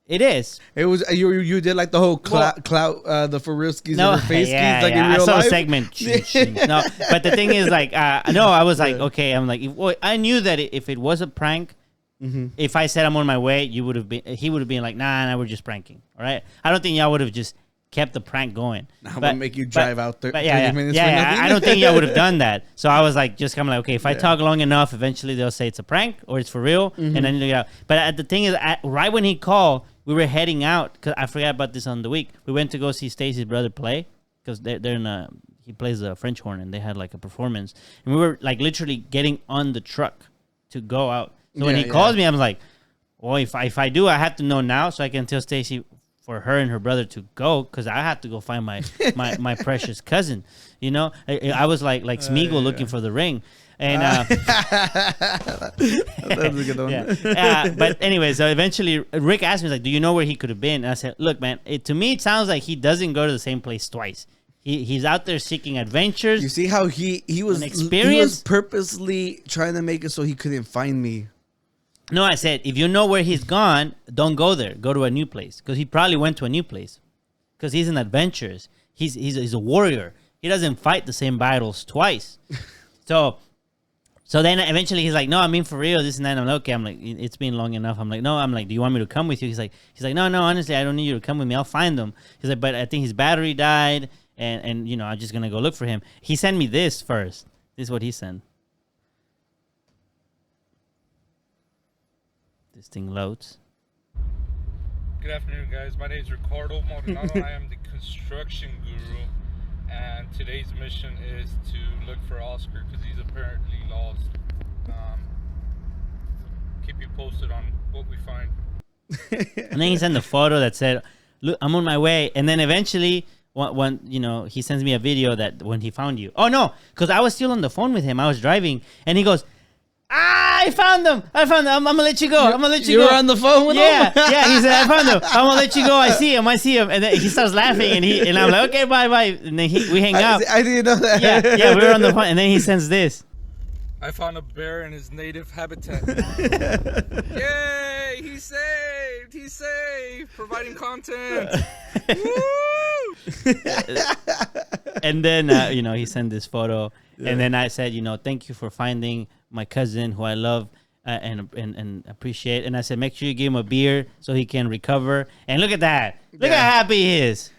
It is. It was you did like the whole clout the for real skis no, over face yeah, skis like yeah. in real I saw life. A segment. No, but the thing is like no, I was like okay. I'm like I knew that if it was a prank, if I said I'm on my way, he would have been like nah, we're just pranking. All right. I don't think y'all would have just kept the prank going. I'm gonna make you drive out 30 minutes. Yeah, I don't think y'all would have done that. So I was like, just kind of like, okay, if I talk long enough, eventually they'll say it's a prank or it's for real, and then you get out. But the thing is, right when he called, we were heading out because I forgot about this on the week. We went to go see Stacy's brother play because they're in he plays the French horn and they had like a performance, and we were like literally getting on the truck to go out. So when he calls me, I'm like, well, if I do, I have to know now so I can tell Stacy for her and her brother to go because I have to go find my precious cousin. I was like Smeagol looking for the ring. And that's a good one. but anyway, so eventually Rick asked me, like, do you know where he could have been? And I said, look, man, to me it sounds like he doesn't go to the same place twice. He's out there seeking adventures. You see how he was purposely trying to make it so he couldn't find me. No, I said, if you know where he's gone, don't go there. Go to a new place. Because he probably went to a new place. Because he's in adventures. He's a warrior. He doesn't fight the same battles twice. So then eventually he's like, no, I mean for real, this and that. I'm like, okay. I'm like, it's been long enough. I'm like, no. I'm like, do you want me to come with you? He's like, no, honestly, I don't need you to come with me. I'll find him. He's like, but I think his battery died. And I'm just going to go look for him. He sent me this first. This is what he sent. This thing loads. Good afternoon, guys. My name is Ricardo Maldonado. I am the construction guru, and today's mission is to look for Oscar because he's apparently lost. Keep you posted on what we find. And then he sent a photo that said, "Look, I'm on my way." And then eventually, when he sends me a video that when he found you. Oh no, because I was still on the phone with him. I was driving, and he goes, I found them. I'm gonna let you go. You were on the phone with him? Yeah. He said, I found them. I'm gonna let you go. I see him. And then he starts laughing, and I'm like, okay, bye. And then we hang up. I didn't know that. Yeah, we were on the phone, and then he sends this. I found a bear in his native habitat. Yay! He's saved. He's safe. Providing content. Woo! And then he sent this photo, and then I said, thank you for finding my cousin who I love and appreciate. And I said, make sure you give him a beer so he can recover. And look at that. Look how happy he is.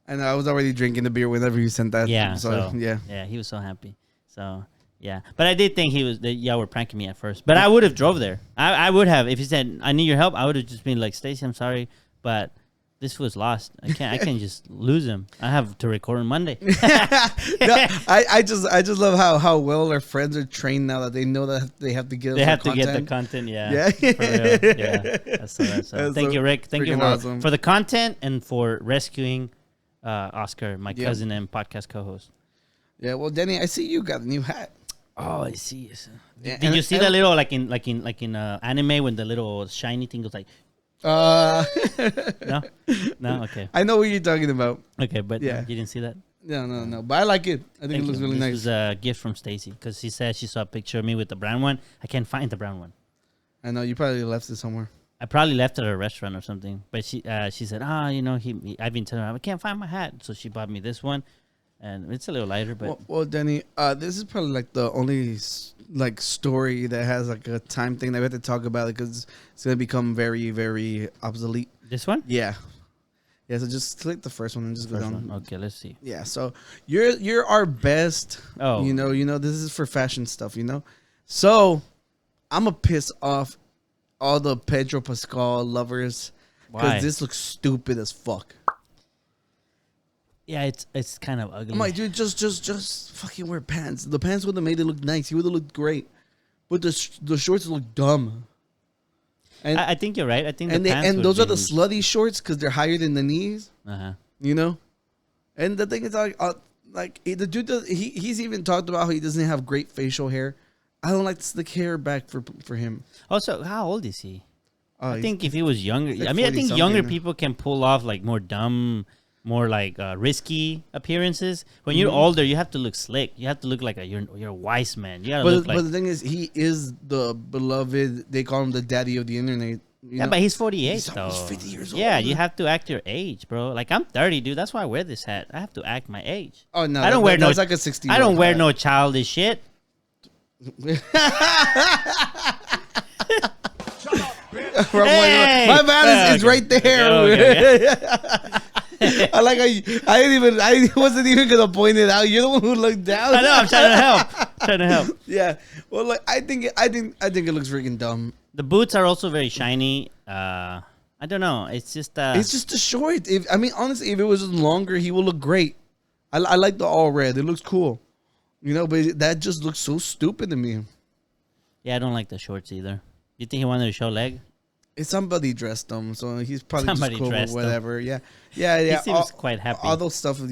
And I was already drinking the beer whenever you sent that. Yeah. So, yeah. Yeah, he was so happy. So, Yeah, but I did think y'all were pranking me at first. But I would have drove there. I would have if he said I need your help. I would have just been like, Stacy, I'm sorry, but this was lost. I can't just lose him. I have to record on Monday. No, I just love how well our friends are trained now that they know that they have to get. They have to get the content. Yeah. For real. Yeah. That's thank you, Rick. Thank you for the content and for rescuing Oscar, my cousin and podcast co-host. Yeah. Well, Denny, I see you got a new hat. Oh, I see. Did you see that little like in anime when the little shiny thing was like? No, okay. I know what you're talking about. Okay, but you didn't see that. No. But I like it. I think it looks really nice. This was a gift from Stacy because she said she saw a picture of me with the brown one. I can't find the brown one. I know you probably left it somewhere. I probably left it at a restaurant or something. But she said, I've been telling her I can't find my hat, so she bought me this one. And it's a little lighter, but well, Denny, this is probably like the only like story that has like a time thing that we have to talk about because it's gonna become very, very obsolete. This one? Yeah. So just click the first one and just go down. Okay, let's see. Yeah. So you're our best. Oh, you know, this is for fashion stuff. You know, so I'm gonna piss off all the Pedro Pascal lovers because this looks stupid as fuck. Yeah, it's kind of ugly. I'm like, dude, just fucking wear pants. The pants would have made it look nice. He would have looked great, but the shorts look dumb. And I think you're right. I think and those are the slutty shorts because they're higher than the knees. You know, and the thing is like the dude he's even talked about how he doesn't have great facial hair. I don't like the slick hair back for him. Also, how old is he? I think if he was younger, like I mean, I think younger people can pull off like more dumb. More like risky appearances. When you're older, you have to look slick. You have to look like you're a wise man. You gotta look like. But the thing is, he is the beloved. They call him the daddy of the internet. You know? But he's 48 though. He's 50 years old. Yeah, you have to act your age, bro. Like I'm 30, dude. That's why I wear this hat. I have to act my age. Oh no, I don't wear that's like a 60. I don't wear no childish shit. My man is right there. Okay. I like how I wasn't even gonna point it out. You're the one who looked down. I know. I'm trying to help. Yeah. Well, like I think it looks freaking dumb. The boots are also very shiny. I don't know. It's just a short. Honestly, if it was longer, he would look great. I like the all red. It looks cool. You know, but that just looks so stupid to me. Yeah, I don't like the shorts either. You think he wanted to show leg? Somebody dressed him, so he's probably just cool or whatever. Yeah. He seems quite happy. All those stuff,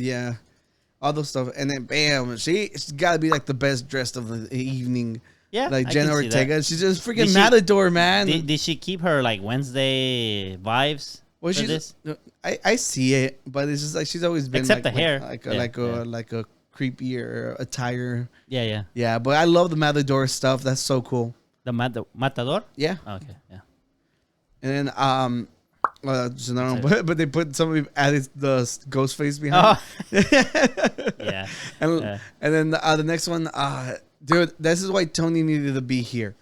all those stuff, and then bam, she's got to be like the best dressed of the evening. Yeah, like Jenna Ortega. She's just freaking matador, man. Did she keep her like Wednesday vibes? Well, I see it, but it's just like she's always been except like, the hair, like a creepier attire. Yeah. But I love the matador stuff. That's so cool. The matador. Yeah. Okay. Yeah. And then but they put added the ghost face behind. Yeah. And then the next one, dude, this is why Tony needed to be here.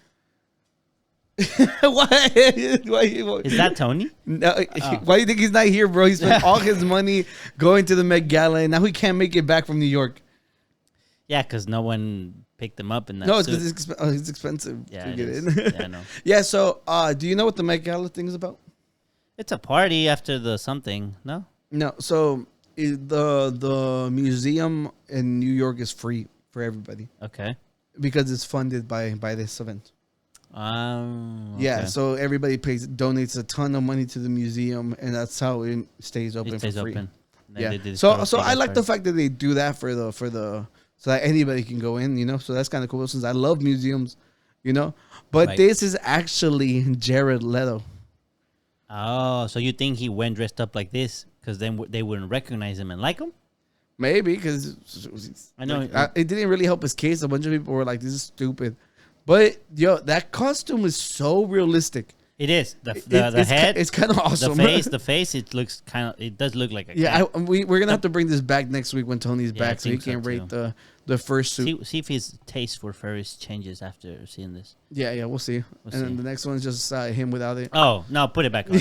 Why is that Tony? No, why do you think he's not here, bro? He spent all his money going to the Met Gala, and now he can't make it back from New York. Yeah, because no one picked him up in that. No, it's because it's expensive to get in. Yeah, I know. Yeah, so do you know what the Met Gala thing is about? It's a party after the something. No. So the museum in New York is free for everybody. Okay. Because it's funded by this event. Okay. Yeah, so everybody donates a ton of money to the museum, and that's how it stays open for free. Open. Yeah. So I like the fact that they do that for the so that anybody can go in, you know. So that's kind of cool since I love museums, you know. But this is actually Jared Leto. Oh, so you think he went dressed up like this because then they wouldn't recognize him and like him? Maybe because I know it didn't really help his case. A bunch of people were like, "This is stupid." But that costume is so realistic. It is the head. It's kind of awesome. The face. It looks it does look like a cat. We're gonna have to bring this back next week when Tony's back, so he can rate the first suit. See if his taste for furries changes after seeing this. Yeah, we'll see. Then the next one's just him without it. Oh no, put it back on.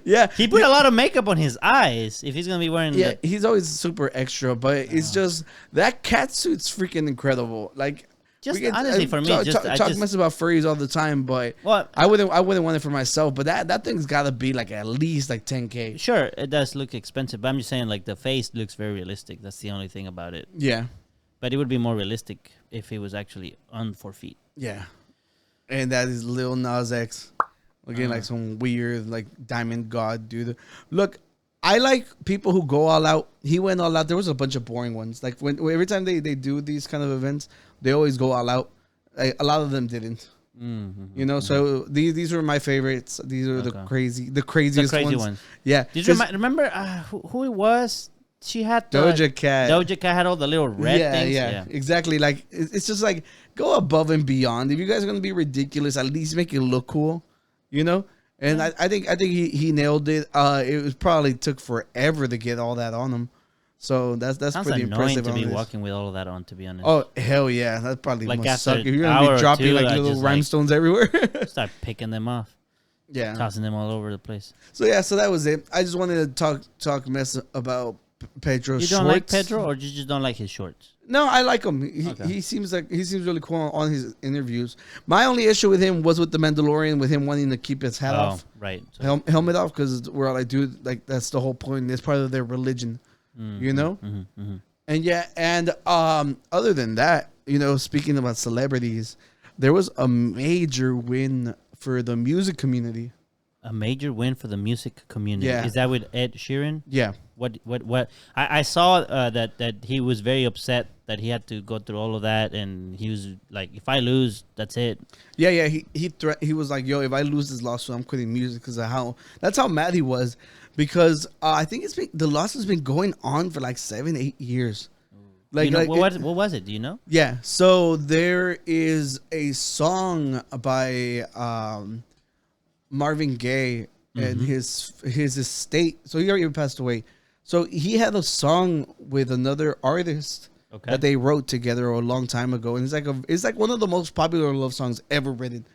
Yeah, he put a lot of makeup on his eyes. If he's gonna be wearing, he's always super extra, but it's just that cat suit's freaking incredible. Like, just honestly, for me, talk mess about furries all the time, but I wouldn't want it for myself. But that thing's got to be like at least like $10,000. Sure, it does look expensive, but I'm just saying like the face looks very realistic. That's the only thing about it. Yeah, but it would be more realistic if it was actually on 4 feet. Yeah, and that is Lil Nas X, looking like some weird like diamond god dude. Look, I like people who go all out. He went all out. There was a bunch of boring ones. Like when every time they do these kind of events, they always go all out. Like, a lot of them didn't. You know, so these were my favorites. These are the craziest ones. Yeah. Did you remember who it was? She had Doja Cat. Doja Cat had all the little red things. Yeah, exactly. Like it's just like go above and beyond. If you guys are gonna be ridiculous, at least make it look cool. You know. And I think he nailed it. It was probably took forever to get all that on him. So that's pretty impressive. To be walking with all of that on, to be honest. Oh hell yeah, that probably like must suck. If you're gonna be dropping like little rhinestones everywhere, start picking them off. Yeah, tossing them all over the place. So so that was it. I just wanted to talk mess about Pedro. You don't like Pedro, or you just don't like his shorts? No, I like him. He seems really cool on his interviews. My only issue with him was with the Mandalorian, with him wanting to keep his hat off, right? Helmet off, because we're like, dude, like that's the whole point. It's part of their religion, you know. And other than that, you know, speaking about celebrities, there was a major win for the music community. A major win for the music community. Yeah. Is that with Ed Sheeran? Yeah. What? I saw that he was very upset that he had to go through all of that, and he was like, "If I lose, that's it." Yeah. He was like, "Yo, if I lose this lawsuit, I'm quitting music," because of that's how mad he was. Because I think the lawsuit's been going on for like 7-8 years. Like, what was it? Do you know? Yeah. So there is a song by Marvin Gaye and his estate. So he already passed away. So he had a song with another artist that they wrote together a long time ago, and it's like one of the most popular love songs ever written.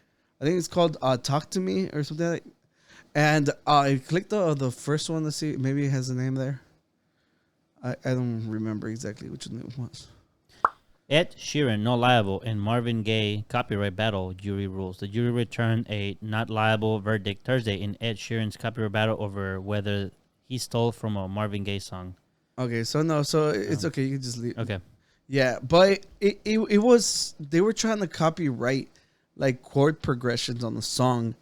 I think it's called "Talk to Me" or something like that. And I clicked the first one to see, maybe it has a name there. I don't remember exactly which one it was. Ed Sheeran, not liable, and Marvin Gaye copyright battle jury rules. The jury returned a not liable verdict Thursday in Ed Sheeran's copyright battle over whether he stole from a Marvin Gaye song. Okay, so it's okay. You can just leave. Okay. Yeah, but it was, they were trying to copyright like chord progressions on the song,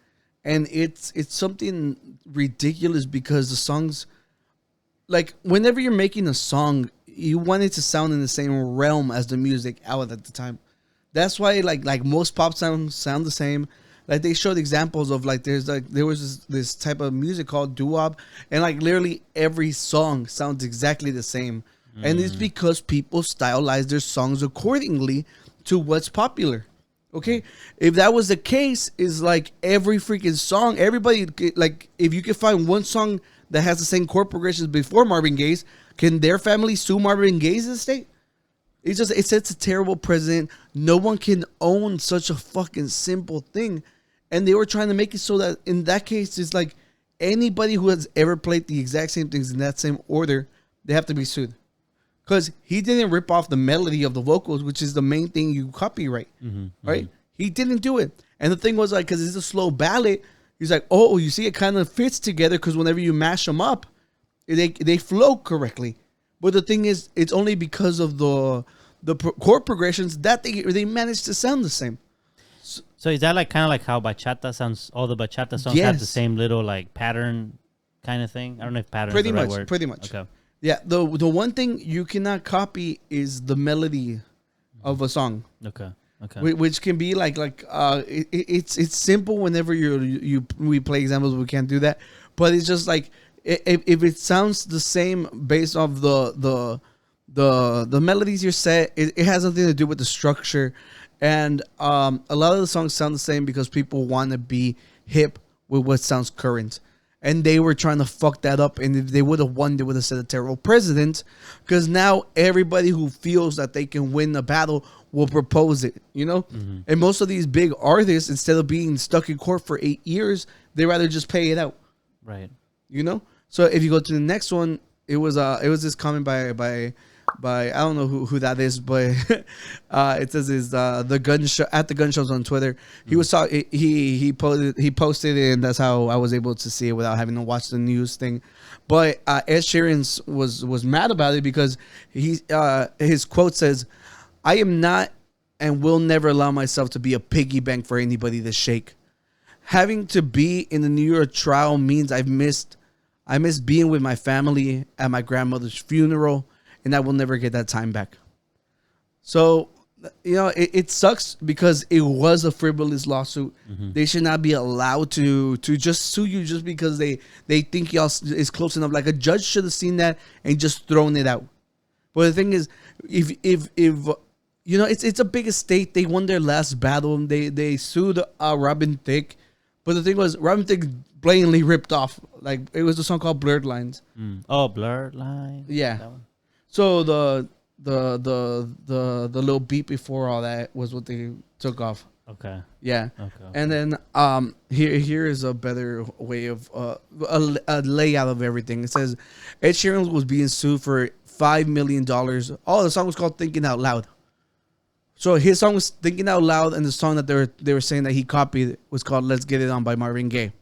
and it's something ridiculous because the songs, like whenever you're making a song, you want it to sound in the same realm as the music out at the time. That's why like most pop songs sound the same. Like they showed examples of like there was this type of music called doo-wop, and like literally every song sounds exactly the same. And it's because people stylize their songs accordingly to what's popular. Okay, if that was the case, is like every freaking song, everybody, like if you can find one song that has the same chord progressions before Marvin Gaye's, can their family sue Marvin Gaye's estate? It sets a terrible precedent. No one can own such a fucking simple thing. And they were trying to make it so that in that case, it's like anybody who has ever played the exact same things in that same order, they have to be sued. Because he didn't rip off the melody of the vocals, which is the main thing you copyright, right? He didn't do it. And the thing was like, because it's a slow ballad, he's like, oh, you see, it kind of fits together because whenever you mash them up, they flow correctly. But the thing is, it's only because of the chord progressions that they managed to sound the same. So is that like kind of like how bachata sounds? All the bachata songs have the same little like pattern kind of thing. I don't know if pattern is the right word. Pretty much. Okay. Yeah. The one thing you cannot copy is the melody of a song. Okay. Which can be like it's simple whenever we play examples. We can't do that, but it's just like if it sounds the same based off the melodies you're set, it has nothing to do with the structure. And a lot of the songs sound the same because people want to be hip with what sounds current. And they were trying to fuck that up. And if they would have won, they would have set a terrible precedent. Because now everybody who feels that they can win a battle will propose it, you know? Mm-hmm. And most of these big artists, instead of being stuck in court for 8 years, they rather just pay it out. Right. You know? So if you go to the next one, it was this comment by I don't know who that is, but it says is the gun show at the gun shows on Twitter. He was he posted it, and that's how I was able to see it without having to watch the news thing. But Ed Sheeran was mad about it because his quote says, "I am not and will never allow myself to be a piggy bank for anybody to shake. Having to be in the New York trial means I miss being with my family at my grandmother's funeral." And I will never get that time back. So, you know, it sucks because it was a frivolous lawsuit. Mm-hmm. They should not be allowed to just sue you just because they think y'all is close enough. Like a judge should have seen that and just thrown it out. But the thing is, if you know, it's a big estate. They won their last battle. They sued Robin Thicke. But the thing was, Robin Thicke blatantly ripped off. Like, it was a song called Blurred Lines. Mm. Oh, Blurred Lines. Yeah. So the little beat before all that was what they took off. Okay. Yeah. Okay. And then here is a better way of a layout of everything. It says Ed Sheeran was being sued for $5 million. Oh, the song was called Thinking Out Loud. So his song was Thinking Out Loud, and the song that they were saying that he copied was called Let's Get It On by Marvin Gaye.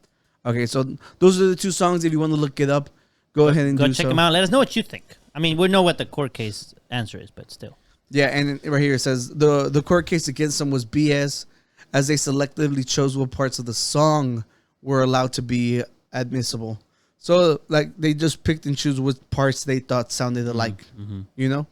Okay, so those are the two songs. If you want to look it up, go ahead and check them out. Let us know what you think. I mean, we know what the court case answer is, but still. Yeah, and right here it says the court case against them was BS, as they selectively chose what parts of the song were allowed to be admissible. So, like, they just picked and choose what parts they thought sounded alike, you know?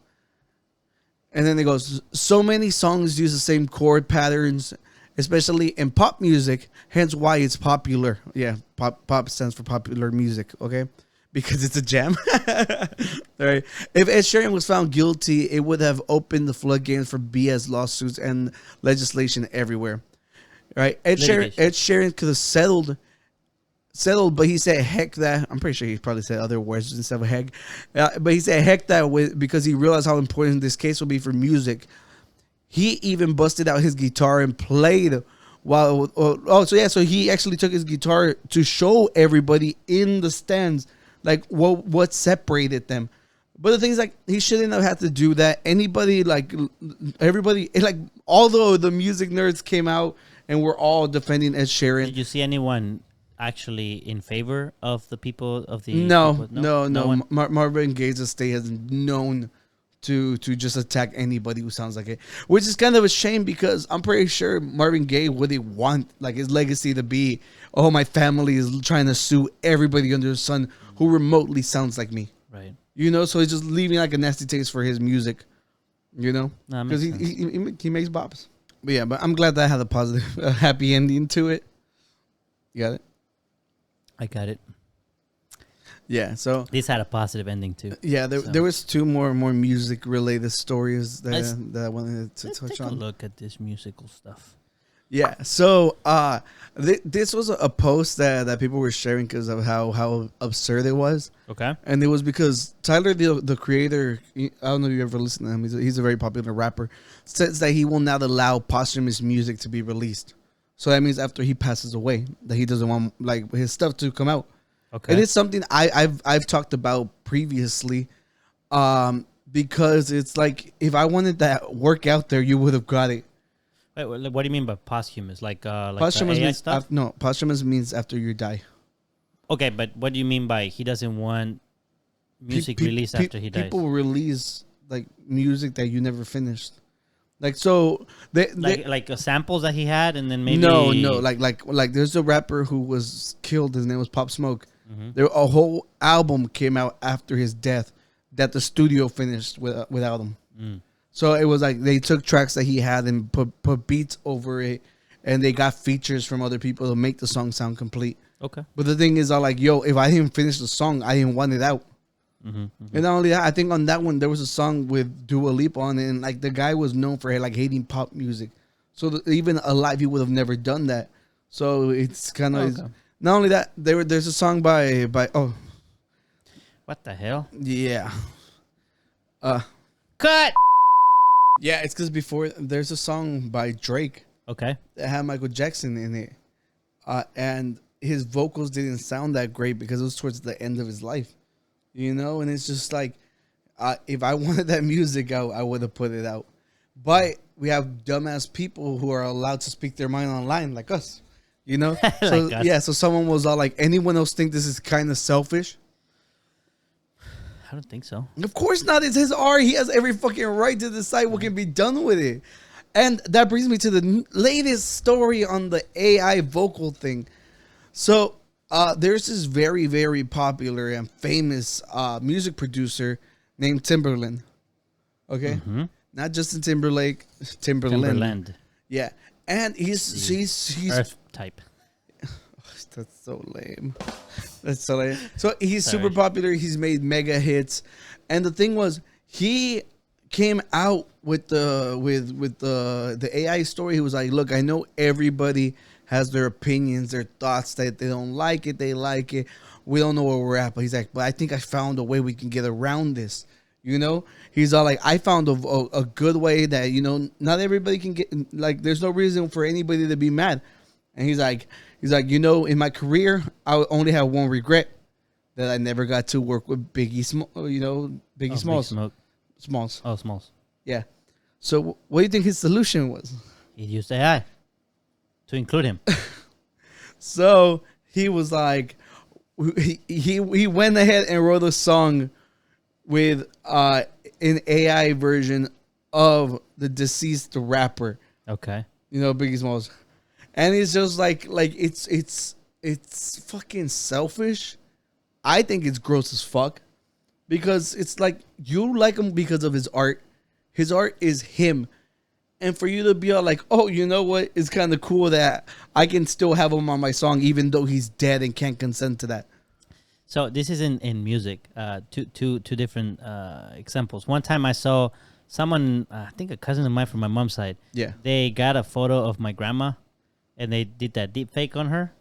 And then it goes, so many songs use the same chord patterns, especially in pop music, hence why it's popular. Yeah, pop stands for popular music, okay? Because it's a jam. All right. If Ed Sheeran was found guilty, it would have opened the floodgates for BS lawsuits and legislation everywhere. All right. Ed Sheeran could have settled, but he said heck that. I'm pretty sure he probably said other words instead of heck. But he said heck that because he realized how important this case will be for music. He even busted out his guitar and played while. So he actually took his guitar to show everybody in the stands. Like, what separated them. But the thing is, like, he shouldn't have had to do that. Everybody, although the music nerds came out and were all defending Ed Sheeran. Did you see anyone actually in favor of the people of the... No. Marvin Gaye's estate has known to just attack anybody who sounds like it. Which is kind of a shame because I'm pretty sure Marvin Gaye wouldn't want, like, his legacy to be, oh, my family is trying to sue everybody under the sun who remotely sounds like me. Right. You know, so he's just leaving like a nasty taste for his music, you know, because he makes bops. But yeah, but I'm glad that had a positive, happy ending to it. You got it? I got it. Yeah, so this had a positive ending too. Yeah, there was two more music related stories that I wanted to touch on. Let's take a look at this musical stuff. Yeah, so this was a post that people were sharing because of how absurd it was. Okay. And it was because Tyler, the creator, I don't know if you ever listened to him, he's a very popular rapper, says that he will not allow posthumous music to be released. So that means after he passes away, that he doesn't want like his stuff to come out. Okay. And it's something I've talked about previously, because it's like if I wanted that work out there, you would have got it. Wait, what do you mean by posthumous? Like posthumous AI means stuff? No, posthumous means after you die. Okay, but what do you mean by he doesn't want music released after he dies? People release like music that you never finished. Like so, like samples that he had, and then maybe no, like there's a rapper who was killed. His name was Pop Smoke. Mm-hmm. A whole album came out after his death that the studio finished without him. Mm. So it was like they took tracks that he had and put beats over it, and they got features from other people to make the song sound complete. Okay. But the thing is, I'm like, yo, if I didn't finish the song, I didn't want it out. Mm-hmm, mm-hmm. And not only that, I think on that one there was a song with Dua Lipa on it, and like the guy was known for like hating pop music. So even alive, he would have never done that. So it's kind of Not only that, there's a song by What the hell? yeah. Cut. Yeah, it's because before there's a song by Drake Okay. that had Michael Jackson in it, and his vocals didn't sound that great because it was towards the end of his life, and it's just like, if I wanted that music out, I would have put it out. But we have dumbass people who are allowed to speak their mind online, like us, So Like us. so someone was all like, anyone else think this is kind of selfish? I don't think so. Of course not. It's his art. He has every fucking right to decide what can be done with it. And that brings me to the latest story on the AI vocal thing. So there's this very, very popular and famous music producer named Timberland. Okay? Mm-hmm. Not Justin Timberlake, Timberland. Yeah. And he's Earth type. That's so lame. So he's super popular. He's made mega hits, and the thing was, he came out with the AI story. He was like, "Look, I know everybody has their opinions, their thoughts. That they don't like it, they like it. We don't know where we're at." But he's like, "But I think I found a way we can get around this." He's all like, "I found a good way that not everybody can get. Like, there's no reason for anybody to be mad." And he's like, in my career, I only have one regret, that I never got to work with Biggie Smalls. Smalls. Oh, Smalls. Yeah. So what do you think his solution was? He used AI to include him. So he was like, he went ahead and wrote a song with an AI version of the deceased rapper. Okay. Biggie Smalls. And it's just like it's fucking selfish. I think it's gross as fuck, because it's like, you like him because of his art. His art is him. And for you to be all like, "Oh, you know what? It's kind of cool that I can still have him on my song even though he's dead and can't consent to that." So this is in music. Two different examples. One time I saw someone, I think a cousin of mine from my mom's side. Yeah. They got a photo of my grandma, and they did that deep fake on her.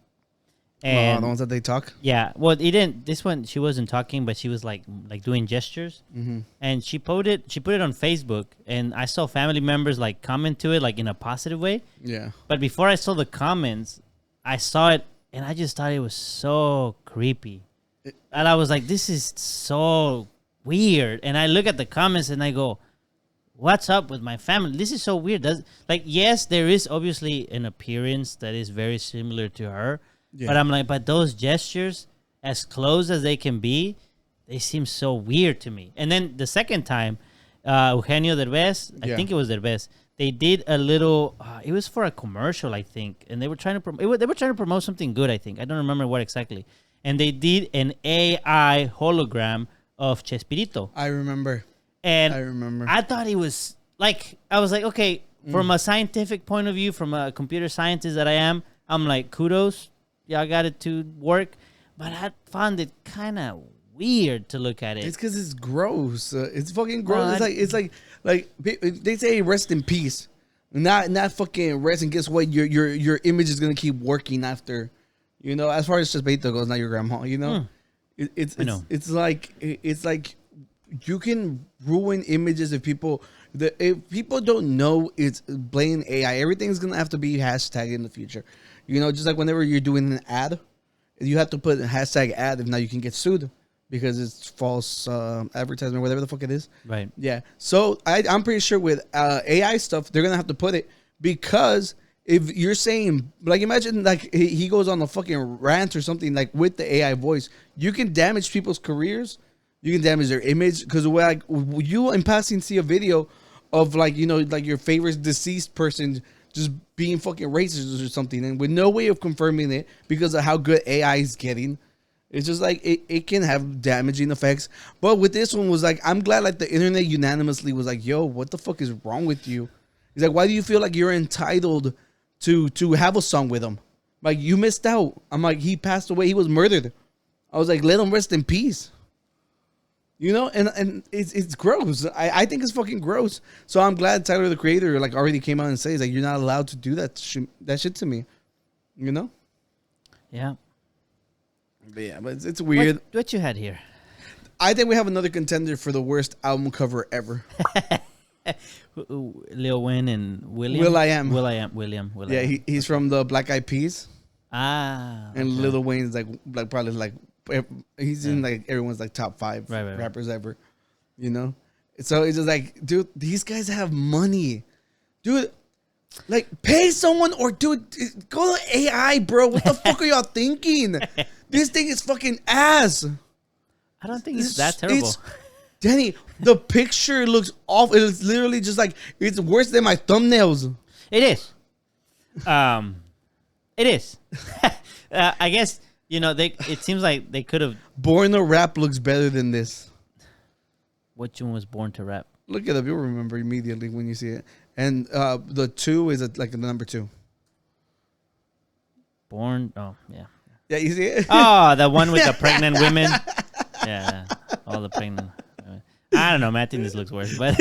And the ones that they talk. yeah, well, it didn't. This one, she wasn't talking, but she was like doing gestures. Mm-hmm. And she put it on Facebook, and I saw family members like comment to it like in a positive way. Yeah. But before I saw the comments, I saw it, and I just thought it was so creepy. And I was like, this is so weird. And I look at the comments and I go, what's up with my family? This is so weird. Yes, there is obviously an appearance that is very similar to her. Yeah. But I'm like, but those gestures, as close as they can be, they seem so weird to me. And then the second time, Eugenio Derbez, I think it was Derbez, they did a little, it was for a commercial, I think. And they were trying to promote something good, I think. I don't remember what exactly. And they did an AI hologram of Chespirito. I remember. I thought it was like, I was like, okay, from a scientific point of view, from a computer scientist that I am, I'm like, kudos, y'all got it to work. But I found it kind of weird to look at it. It's because it's gross. It's fucking gross. It's like they say rest in peace, not fucking rest. And guess what? Your image is gonna keep working after. As far as Chespirito goes, not your grandma. It's like you can ruin images if people don't know it's blatant AI. Everything's gonna have to be hashtag in the future. Just like whenever you're doing an ad, you have to put hashtag ad. If not, you can get sued because it's false advertisement, whatever the fuck it is. Right. Yeah. So I'm pretty sure with AI stuff, they're gonna have to put it, because if you're saying, like, imagine like he goes on a fucking rant or something like with the AI voice, you can damage people's careers, you can damage their image, because like you in passing see a video of like like your favorite deceased person just being fucking racist or something, and with no way of confirming it because of how good AI is getting. It's just like it can have damaging effects. But with this one was like, I'm glad like the internet unanimously was like, yo, what the fuck is wrong with you? He's like, why do you feel like you're entitled to have a song with him? Like, you missed out. I'm like, he passed away. He was murdered. I was like, let him rest in peace. And it's gross. I think it's fucking gross. So I'm glad Tyler, the creator, like already came out and says like, you're not allowed to do that shit to me. Yeah. But yeah, but it's weird. What you had here? I think we have another contender for the worst album cover ever. Lil Wayne and William. Will.i.am. William. Yeah, he's from the Black Eyed Peas. Ah. And Lil Wayne's like probably like he's in like everyone's like top 5 rappers ever. You know, so it's just like, dude, these guys have money, dude. Like, pay someone or dude, go to AI, bro. What the fuck are y'all thinking? This thing is fucking ass. I don't think it's that terrible. Danny, the picture looks awful. It's literally just like, it's worse than my thumbnails. It is. It is. I guess, you know, it seems like they could have. Born to Rap looks better than this. Which one was Born to Rap? Look it up. You'll remember immediately when you see it. And the 2 is like the number 2. Born. Oh, yeah. Yeah, you see it? Oh, the one with the pregnant women. Yeah, all the pregnant. I don't know, man. I think this looks worse, but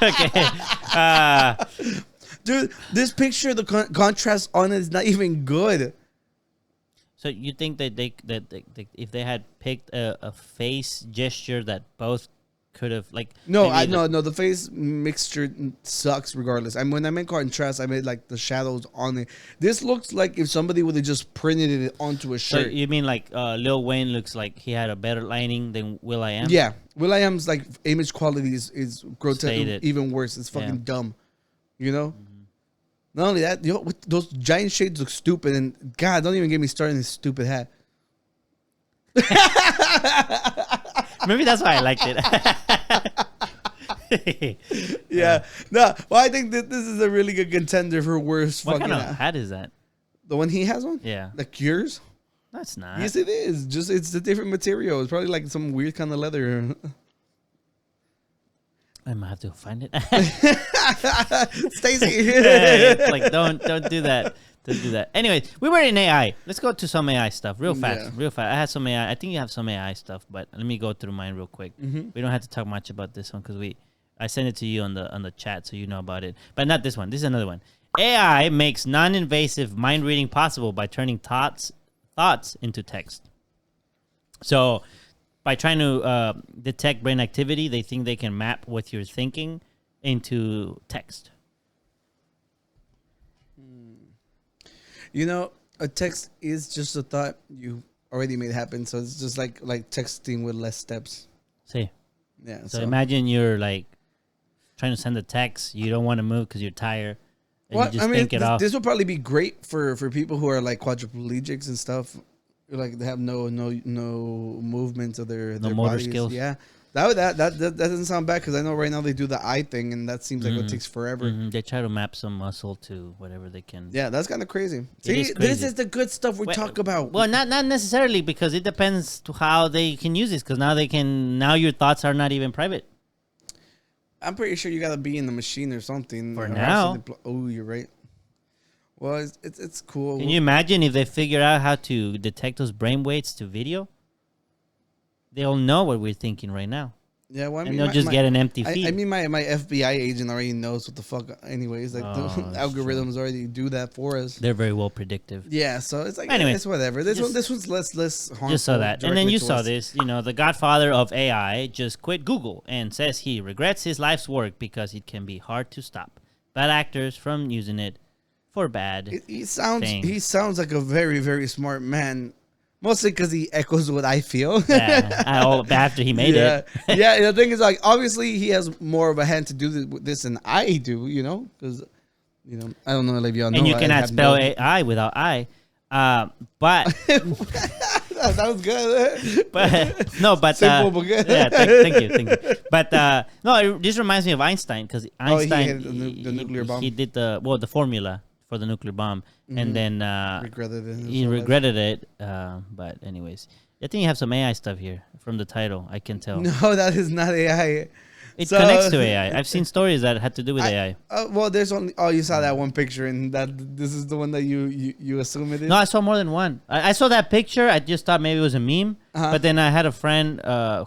okay. Dude, this picture, the contrast on it is not even good. So you think that they if they had picked a face gesture that both could have like no the face mixture sucks regardless. When I made contrast, I made like the shadows on it. This looks like if somebody would have just printed it onto a shirt. So you mean like Lil Wayne looks like he had a better lining than Will.i.am? Yeah, Will.i.am's like image quality is grotesque, even worse. It's fucking dumb, you know. Mm-hmm. Not only that, you know, those giant shades look stupid, and God, don't even get me started on this stupid hat. Maybe that's why I liked it. Yeah. No, well, I think that this is a really good contender for worst what fucking kind of hat is that? The one he has on? Yeah. The Cures? That's not. Yes, it is. Just it's a different material. It's probably like some weird kind of leather. I might have to find it. Stacy. Like, don't do that. Don't do that. Anyways, we were in AI. Let's go to some AI stuff real fast. I had some AI. I think you have some AI stuff, but let me go through mine real quick. Mm-hmm. We don't have to talk much about this one because I sent it to you on the chat so you know about it. But not this one. This is another one. AI makes non-invasive mind reading possible by turning thoughts into text. So by trying to detect brain activity, they think they can map what you're thinking into text. You know, a text is just a thought you already made happen. So it's just like texting with less steps. See? Yeah. So imagine you're like trying to send a text. You don't want to move because you're tired. And you just think it off. This would probably be great for people who are like quadriplegics and stuff. Like they have no movements of their motor bodies. skills. Yeah. That doesn't sound bad because I know right now they do the eye thing and that seems like it takes forever. Mm-hmm. They try to map some muscle to whatever they can. Yeah, that's kind of crazy. See, is crazy. This is the good stuff we talk about. Well, not necessarily because it depends to how they can use this. Because now your thoughts are not even private. I'm pretty sure you got to be in the machine or something. For now. Oh, you're right. Well, it's cool. Can you imagine if they figure out how to detect those brain waves to video? They'll know what we're thinking right now. Yeah, well, I mean, they'll just get an empty feed. I mean, my FBI agent already knows what the fuck. Anyways, like the algorithms already do that for us. They're very well predictive. Yeah, so it's like anyway, it's whatever. This one's less harmful. Just saw that, and then you saw this. You know, the Godfather of AI just quit Google and says he regrets his life's work because it can be hard to stop bad actors from using it for bad. He sounds like a very, very smart man. Mostly because he echoes what I feel. After he made it. Yeah, the thing is, like, obviously he has more of a hand to do this than I do, you know? Because, you know, I don't know if y'all know. And you cannot spell AI without I. But... that was good. But simple but good. Yeah, thank you. But no, this reminds me of Einstein because Einstein he hit the nuclear bomb. He did the formula for the nuclear bomb, and then he regretted it. But anyways, I think you have some AI stuff here from the title. I can tell. No, that is not AI. It connects to AI. I've seen stories that had to do with AI. Well, there's only. Oh, you saw that one picture, and this is the one that you assume it is. No, I saw more than one. I saw that picture. I just thought maybe it was a meme, but then I had a friend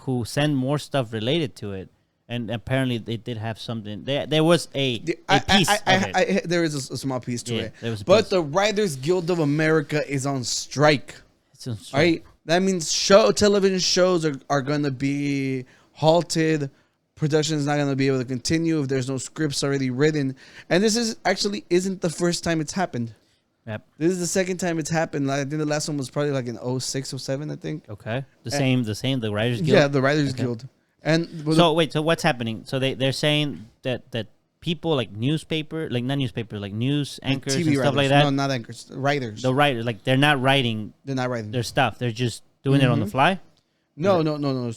who sent more stuff related to it. And apparently they did have something. There was a piece of it. There is a small piece to it. There was but the Writers Guild of America is on strike. Right? That means television shows are going to be halted. Production is not going to be able to continue if there's no scripts already written. And this isn't the first time it's happened. Yep. This is the second time it's happened. I think the last one was probably like in 06 or 07, I think. Okay. The same, the Writers Guild? Yeah, the Writers Guild. And so what's happening? So they're saying that people like not newspaper, like news anchors TV and stuff writers. like that. No, not anchors. Writers. The writers, like they're not writing their stuff. They're just doing it on the fly? No.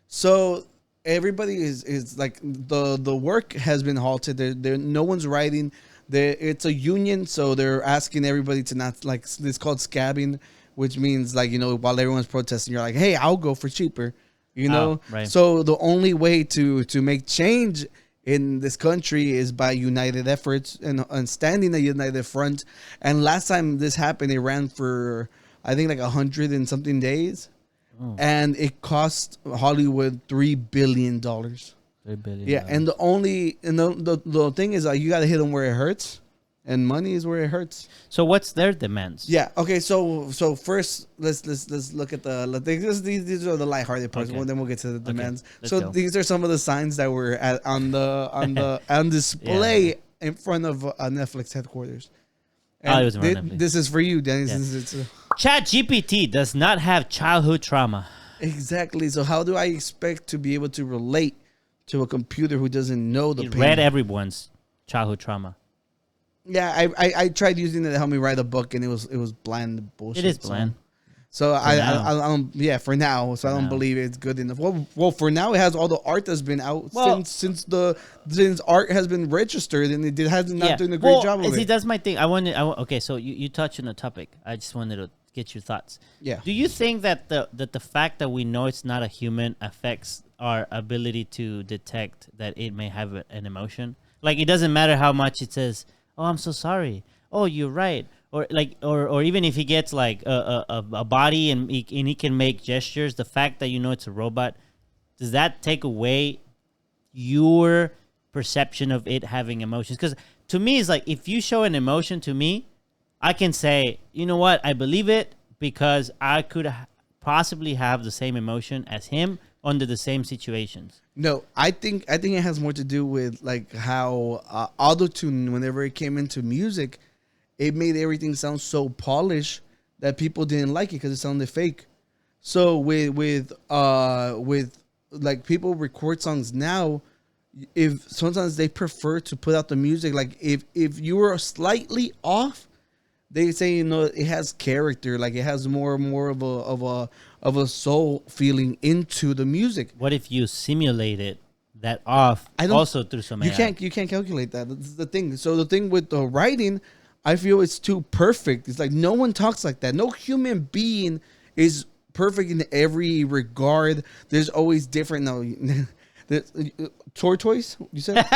So everybody is like the work has been halted. There no one's writing. It's a union, so they're asking everybody to not like. It's called scabbing, which means like while everyone's protesting, you're like, hey, I'll go for cheaper, right. So the only way to make change in this country is by united efforts and standing a united front. And last time this happened, it ran for I think like 100 and something days, and it cost Hollywood $3 billion. $3 billion. Yeah, and the thing is, you got to hit them where it hurts, and money is where it hurts. So what's their demands? Yeah. Okay. So first, let's look at these are the lighthearted parts. Okay. Well, then we'll get to the demands. So these are some of the signs that were on display in front of Netflix headquarters. And this is for you, Dennis. Yeah. ChatGPT does not have childhood trauma. Exactly. So how do I expect to be able to relate to a computer who doesn't know the pain? Read everyone's childhood trauma. Yeah, I tried using it to help me write a book, and it was bland bullshit. It is bland. So I for now. So I don't believe it's good enough. Well, for now it has all the art that's been out since art has been registered, and it has not doing a great job of it. See, that's my thing. Okay, so you touched on a topic. I just wanted to get your thoughts. Yeah. Do you think that the fact that we know it's not a human affects our ability to detect that it may have an emotion? Like, it doesn't matter how much it says, "Oh, I'm so sorry. Oh, you're right." Or like, or even if he gets like a body and he can make gestures, the fact that it's a robot, does that take away your perception of it having emotions? Because to me, it's like, if you show an emotion to me, I can say, you know what, I believe it, because I could possibly have the same emotion as him under the same situations. No, I think it has more to do with like how auto-tune, whenever it came into music, it made everything sound so polished that people didn't like it because it sounded fake. So with like, people record songs now, if sometimes they prefer to put out the music, like if you were slightly off, they say it has character, like it has more of a soul feeling into the music. What if you simulated that off also through some AI? You can't calculate that. That's the thing. So the thing with the writing, I feel it's too perfect. It's like no one talks like that. No human being is perfect in every regard. There's always different. No, Tortoise, you said?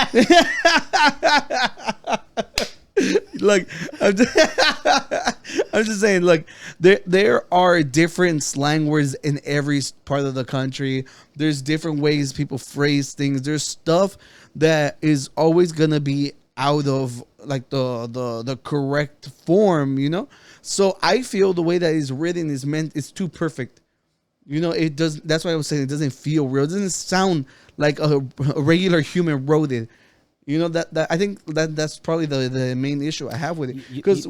Look, I'm just saying, look, there are different slang words in every part of the country. There's different ways people phrase things. There's stuff that is always going to be out of like the correct form, So I feel the way that it's written is too perfect. It does. That's why I was saying it doesn't feel real. It doesn't sound like a regular human wrote it. That I think that's probably the main issue I have with it. Because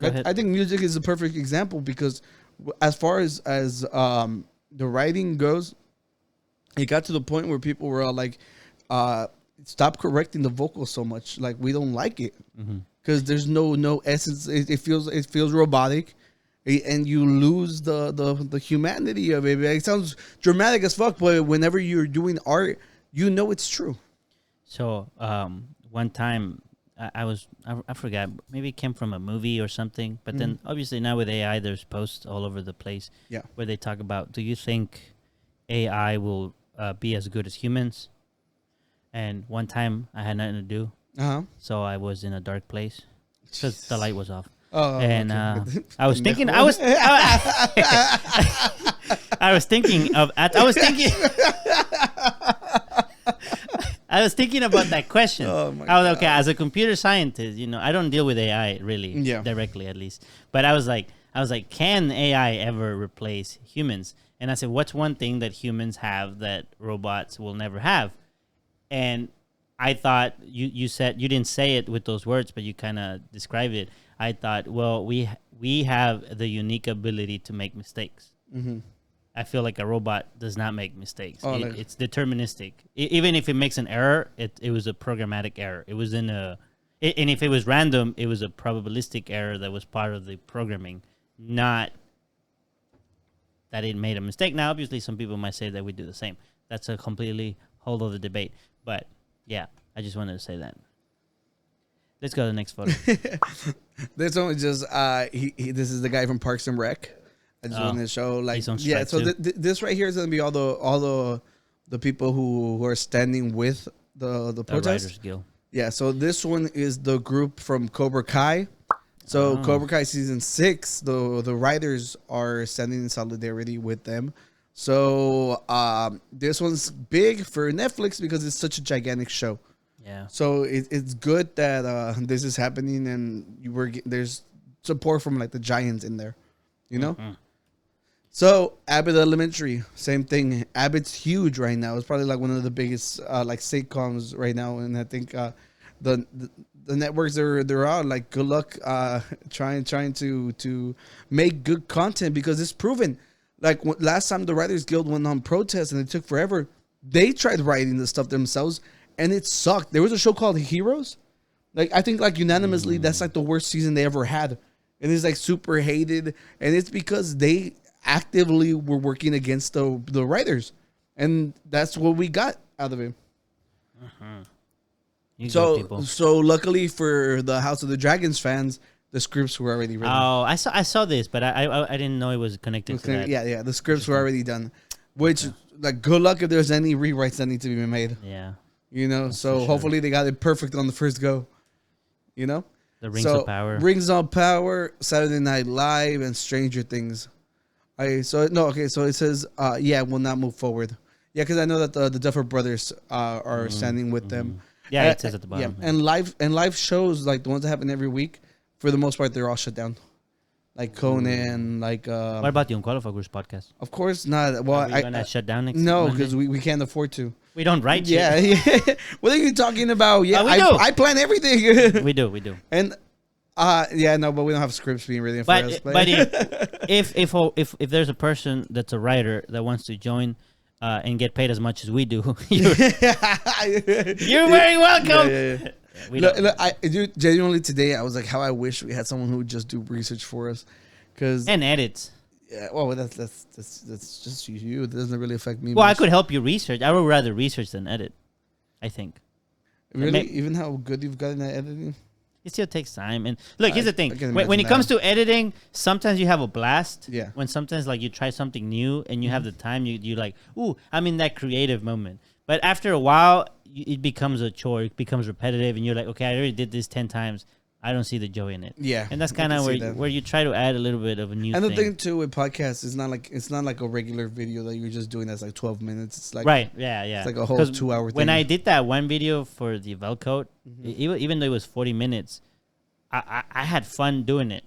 I think music is a perfect example, because as far as the writing goes, it got to the point where people were all like, stop correcting the vocals so much. Like, we don't like it because there's no essence. It feels robotic, and you lose the humanity of it. It sounds dramatic as fuck, but whenever you're doing art, it's true. So one time I forgot, maybe it came from a movie or something, but then obviously now with AI there's posts all over the place where they talk about, do you think AI will be as good as humans? And one time I had nothing to do, so I was in a dark place because the light was off. And okay. I was thinking about that question. Oh my God. Okay, as a computer scientist, I don't deal with AI really directly, at least. But I was like, I was like, can AI ever replace humans? And I said, what's one thing that humans have that robots will never have? And I thought you said, you didn't say it with those words, but you kind of described it. I thought, well, we have the unique ability to make mistakes. Mm-hmm. I feel like a robot does not make mistakes. It's deterministic. Even if it makes an error, it was a programmatic error. It was and if it was random, it was a probabilistic error that was part of the programming, not that it made a mistake. Now, obviously, some people might say that we do the same. That's a completely whole other debate. But yeah, I just wanted to say that. Let's go to the next photo. This one is just this is the guy from Parks and Rec. I just wanted to show so this right here is gonna be all the people who are standing with the protest. Writers Guild. Yeah, so this one is the group from Cobra Kai. So Cobra Kai season 6, the writers are standing in solidarity with them. So this one's big for Netflix because it's such a gigantic show. Yeah. So it's good that this is happening and there's support from like the giants in there, you know. Mm-hmm. So Abbott Elementary, same thing. Abbott's huge right now. It's probably like one of the biggest like sitcoms right now, and I think the networks they're out. Like, good luck trying to make good content because it's proven. Like last time the Writers Guild went on protest and it took forever, they tried writing the stuff themselves and it sucked. There was a show called Heroes. Like, I think like unanimously that's like the worst season they ever had, and it's like super hated, and it's because they actively were working against the writers, and that's what we got out of it. So luckily for the House of the Dragons fans, the scripts were already written. Oh, I saw this, but I didn't know it was connected to that. Yeah, the scripts were already done, which like good luck if there's any rewrites that need to be made. Yeah, you know. That's so hopefully they got it perfect on the first go. You know, the Rings of Power, Saturday Night Live, and Stranger Things. So it says, will not move forward. Yeah, because I know that the Duffer Brothers are standing with them. Yeah, it says at the bottom. Yeah, and live shows like the ones that happen every week, for the most part, they're all shut down. Like Conan, like. What about the Unqualified Group's podcast? Of course not. Well, are we gonna shut down next? No, because we can't afford to. We don't write. Yeah. What are you talking about? Yeah, I plan everything. We do. And. But we don't have scripts being written for us. But if there's a person that's a writer that wants to join and get paid as much as we do, you're very welcome. Yeah. Look, I do genuinely today. I was like, how I wish we had someone who would just do research for us, and edits. Yeah, well, that's just you. It doesn't really affect me. Well, much. I could help you research. I would rather research than edit, I think. Really, even how good you've gotten at editing. It still takes time. And look, here's the thing. When it comes to editing, sometimes you have a blast. Yeah. When sometimes like you try something new and you have the time, you like, ooh, I'm in that creative moment. But after a while, it becomes a chore. It becomes repetitive, and you're like, okay, I already did this 10 times. I don't see the joy in it. Yeah. And that's kind of where you try to add a little bit of a new thing. And the thing too with podcasts, it's not like a regular video that you're just doing that's like 12 minutes. It's like right. Yeah. It's like a whole 2 hour thing. When I did that one video for the Velcode, even though it was 40 minutes, I had fun doing it.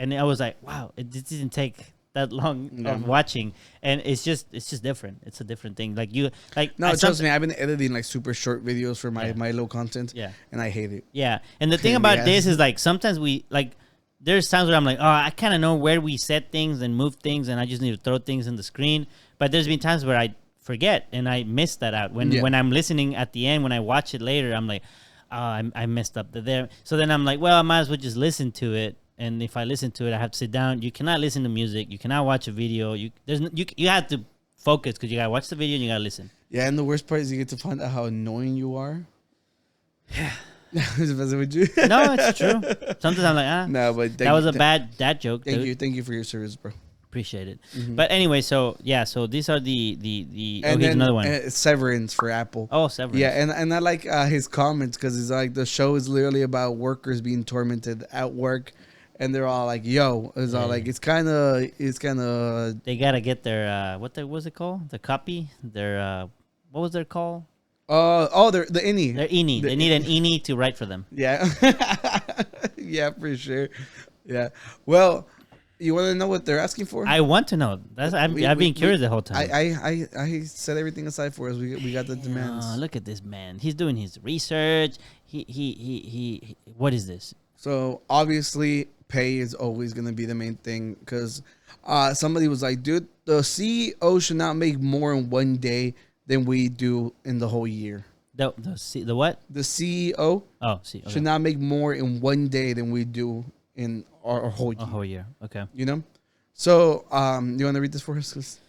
And I was like, wow, it didn't take that long of watching, and it's just different. It's a different thing. Trust me, I've been editing like super short videos for my low content. Yeah, and I hate it. Yeah, and the thing about this is like sometimes there's times where I'm like, oh, I kind of know where we set things and move things, and I just need to throw things in the screen. But there's been times where I forget and I miss that out when I'm listening at the end. When I watch it later, I'm like, oh, I messed up there. So then I'm like, well, I might as well just listen to it. And if I listen to it, I have to sit down. You cannot listen to music. You cannot watch a video. You have to focus because you gotta watch the video and you gotta listen. Yeah, and the worst part is you get to find out how annoying you are. Yeah. With you. No, it's true. Sometimes I'm like, no, but that was a bad dad joke. Thank you for your service, bro. Appreciate it. Mm-hmm. But anyway, so these are the and here's another one. Severance for Apple. Oh, Severance. Yeah, and I like his comments because he's like, the show is literally about workers being tormented at work. And they're all like, "Yo," it's all like, it's kind of. They gotta get their what was it called? The copy. Their what was their call? They're the INI. They're INI. They need an INI to write for them. Yeah, yeah, for sure. Yeah. Well, You want to know what they're asking for? I want to know. I've been curious the whole time. I set everything aside for us. We got the demands. Oh, look at this man. He's doing his research. He what is this? So obviously, pay is always going to be the main thing because somebody was like, dude, the CEO should not make more in one day than we do in the whole year. The what? The CEO should not make more in one day than we do in our whole year. A whole year. Okay. You know? So, you want to read this for us?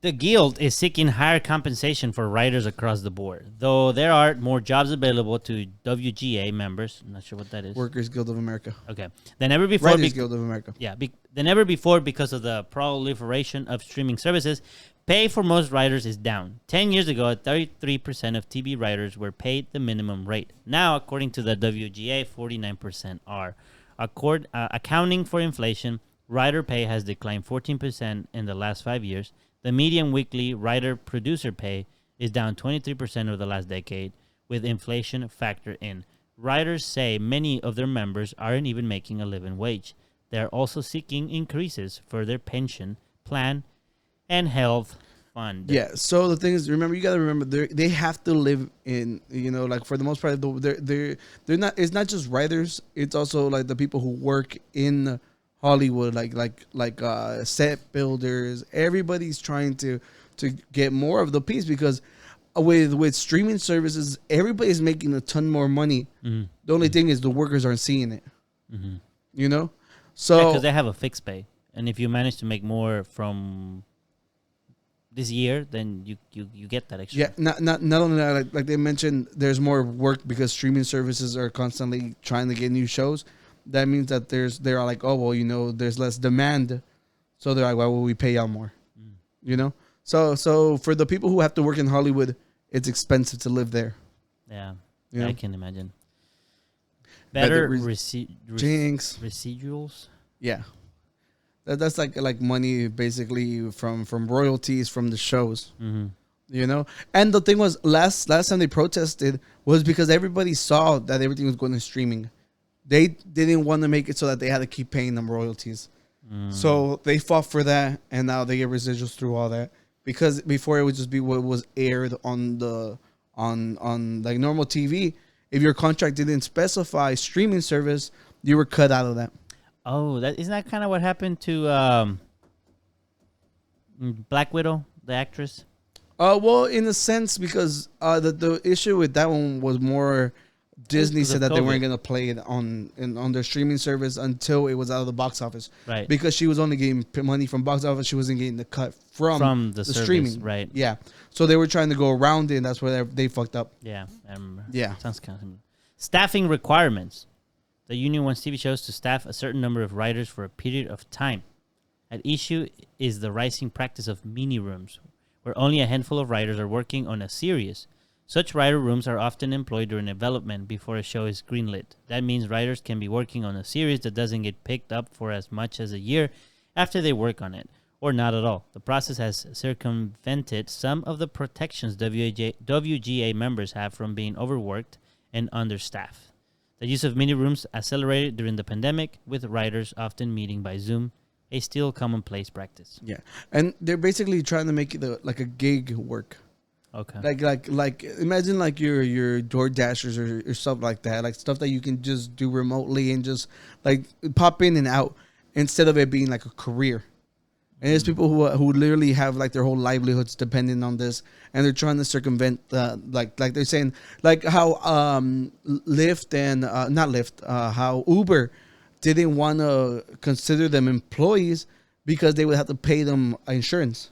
The Guild is seeking higher compensation for writers across the board, though there are more jobs available to WGA members. I'm not sure what that is. Workers Guild of America. Okay. Than ever before. Writers Guild of America. Yeah. Than ever before because of the proliferation of streaming services. Pay for most writers is down. 10 years ago, 33% of TV writers were paid the minimum rate. Now, according to the WGA, 49% are. Accounting for inflation, writer pay has declined 14% in the last 5 years. The median weekly writer-producer pay is down 23% over the last decade, with inflation factored in. Writers say many of their members aren't even making a living wage. They're also seeking increases for their pension plan and health fund. Yeah. So the thing is, you got to remember, they have to live in, like for the most part, they're not. It's not just writers. It's also like the people who work in Hollywood, like set builders. Everybody's trying to get more of the piece because with streaming services, everybody's making a ton more money. Mm-hmm. The only thing is the workers aren't seeing it. Mm-hmm. So because they have a fixed pay, and if you manage to make more from this year, then you get that extra. Yeah, not only that, like they mentioned, there's more work because streaming services are constantly trying to get new shows. That means that they're like, oh well, there's less demand, so they're like, why would we pay out more? So for the people who have to work in Hollywood, it's expensive to live there. Yeah, I can imagine. Better residuals. Yeah. That's like money basically from royalties from the shows, and the thing was last time they protested was because everybody saw that everything was going to streaming. They didn't want to make it so that they had to keep paying them royalties, so they fought for that, and now they get residuals through all that because before it would just be what was aired on like normal TV. If your contract didn't specify streaming service, you were cut out of that. Oh, isn't that kind of what happened to Black Widow, the actress? Well, in a sense, because the issue with that one was more Disney said that they weren't going to play it on their streaming service until it was out of the box office. Right. Because she was only getting money from box office. She wasn't getting the cut from the service, streaming. Right. Yeah. So they were trying to go around it, and that's where they fucked up. Yeah, I remember. Yeah. Sounds kind of similar. Staffing requirements. The union wants TV shows to staff a certain number of writers for a period of time. At issue is the rising practice of mini rooms, where only a handful of writers are working on a series. Such writer rooms are often employed during development before a show is greenlit. That means writers can be working on a series that doesn't get picked up for as much as a year after they work on it, or not at all. The process has circumvented some of the protections WGA members have from being overworked and understaffed. The use of mini rooms accelerated during the pandemic, with writers often meeting by Zoom, a still commonplace practice. Yeah, and they're basically trying to make it like a gig work. Okay. Like imagine like your door dashers or stuff like that, like stuff that you can just do remotely and just like pop in and out instead of it being like a career. And there's people who literally have like their whole livelihoods depending on this, and they're trying to circumvent like they're saying like how Lyft and not Lyft, how Uber didn't want to consider them employees because they would have to pay them insurance.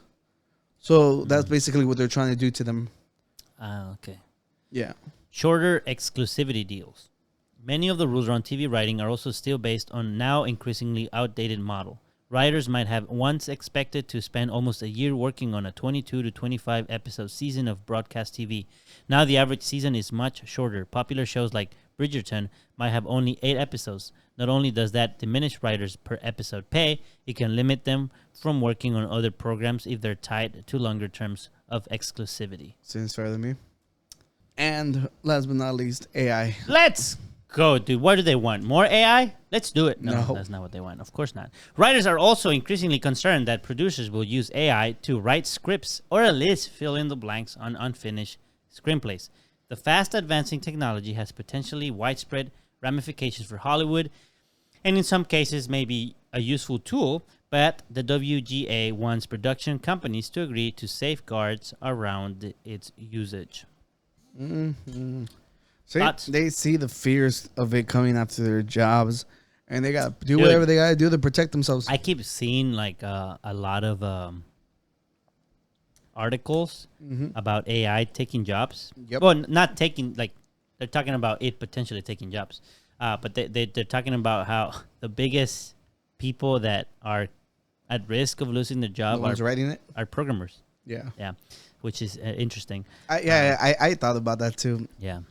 So that's basically what they're trying to do to them. Okay. Yeah. Shorter exclusivity deals. Many of the rules around TV writing are also still based on now increasingly outdated model. Writers might have once expected to spend almost a year working on a 22 to 25 episode season of broadcast TV. Now the average season is much shorter. Popular shows like Bridgerton might have only 8 episodes. Not only does that diminish writers per episode pay, it can limit them from working on other programs if they're tied to longer terms of exclusivity. Seems fair to me. And last but not least, AI. Let's go, dude. What do they want? More AI? Let's do it. No, No. that's not what they want. Of course not. Writers are also increasingly concerned that producers will use AI to write scripts or at least fill in the blanks on unfinished screenplays. The fast advancing technology has potentially widespread ramifications for Hollywood, and in some cases may be a useful tool, but the WGA wants production companies to agree to safeguards around its usage. Mm-hmm. Thoughts? They see the fears of it coming after their jobs, and they got to do whatever they got to do to protect themselves. I keep seeing like a lot of articles about AI taking jobs. Yep. Well, not taking, like, they're talking about it potentially taking jobs. But they're talking about how the biggest people that are at risk of losing their job The ones writing it? are programmers. Yeah. Yeah, which is interesting. I thought about that too. Yeah.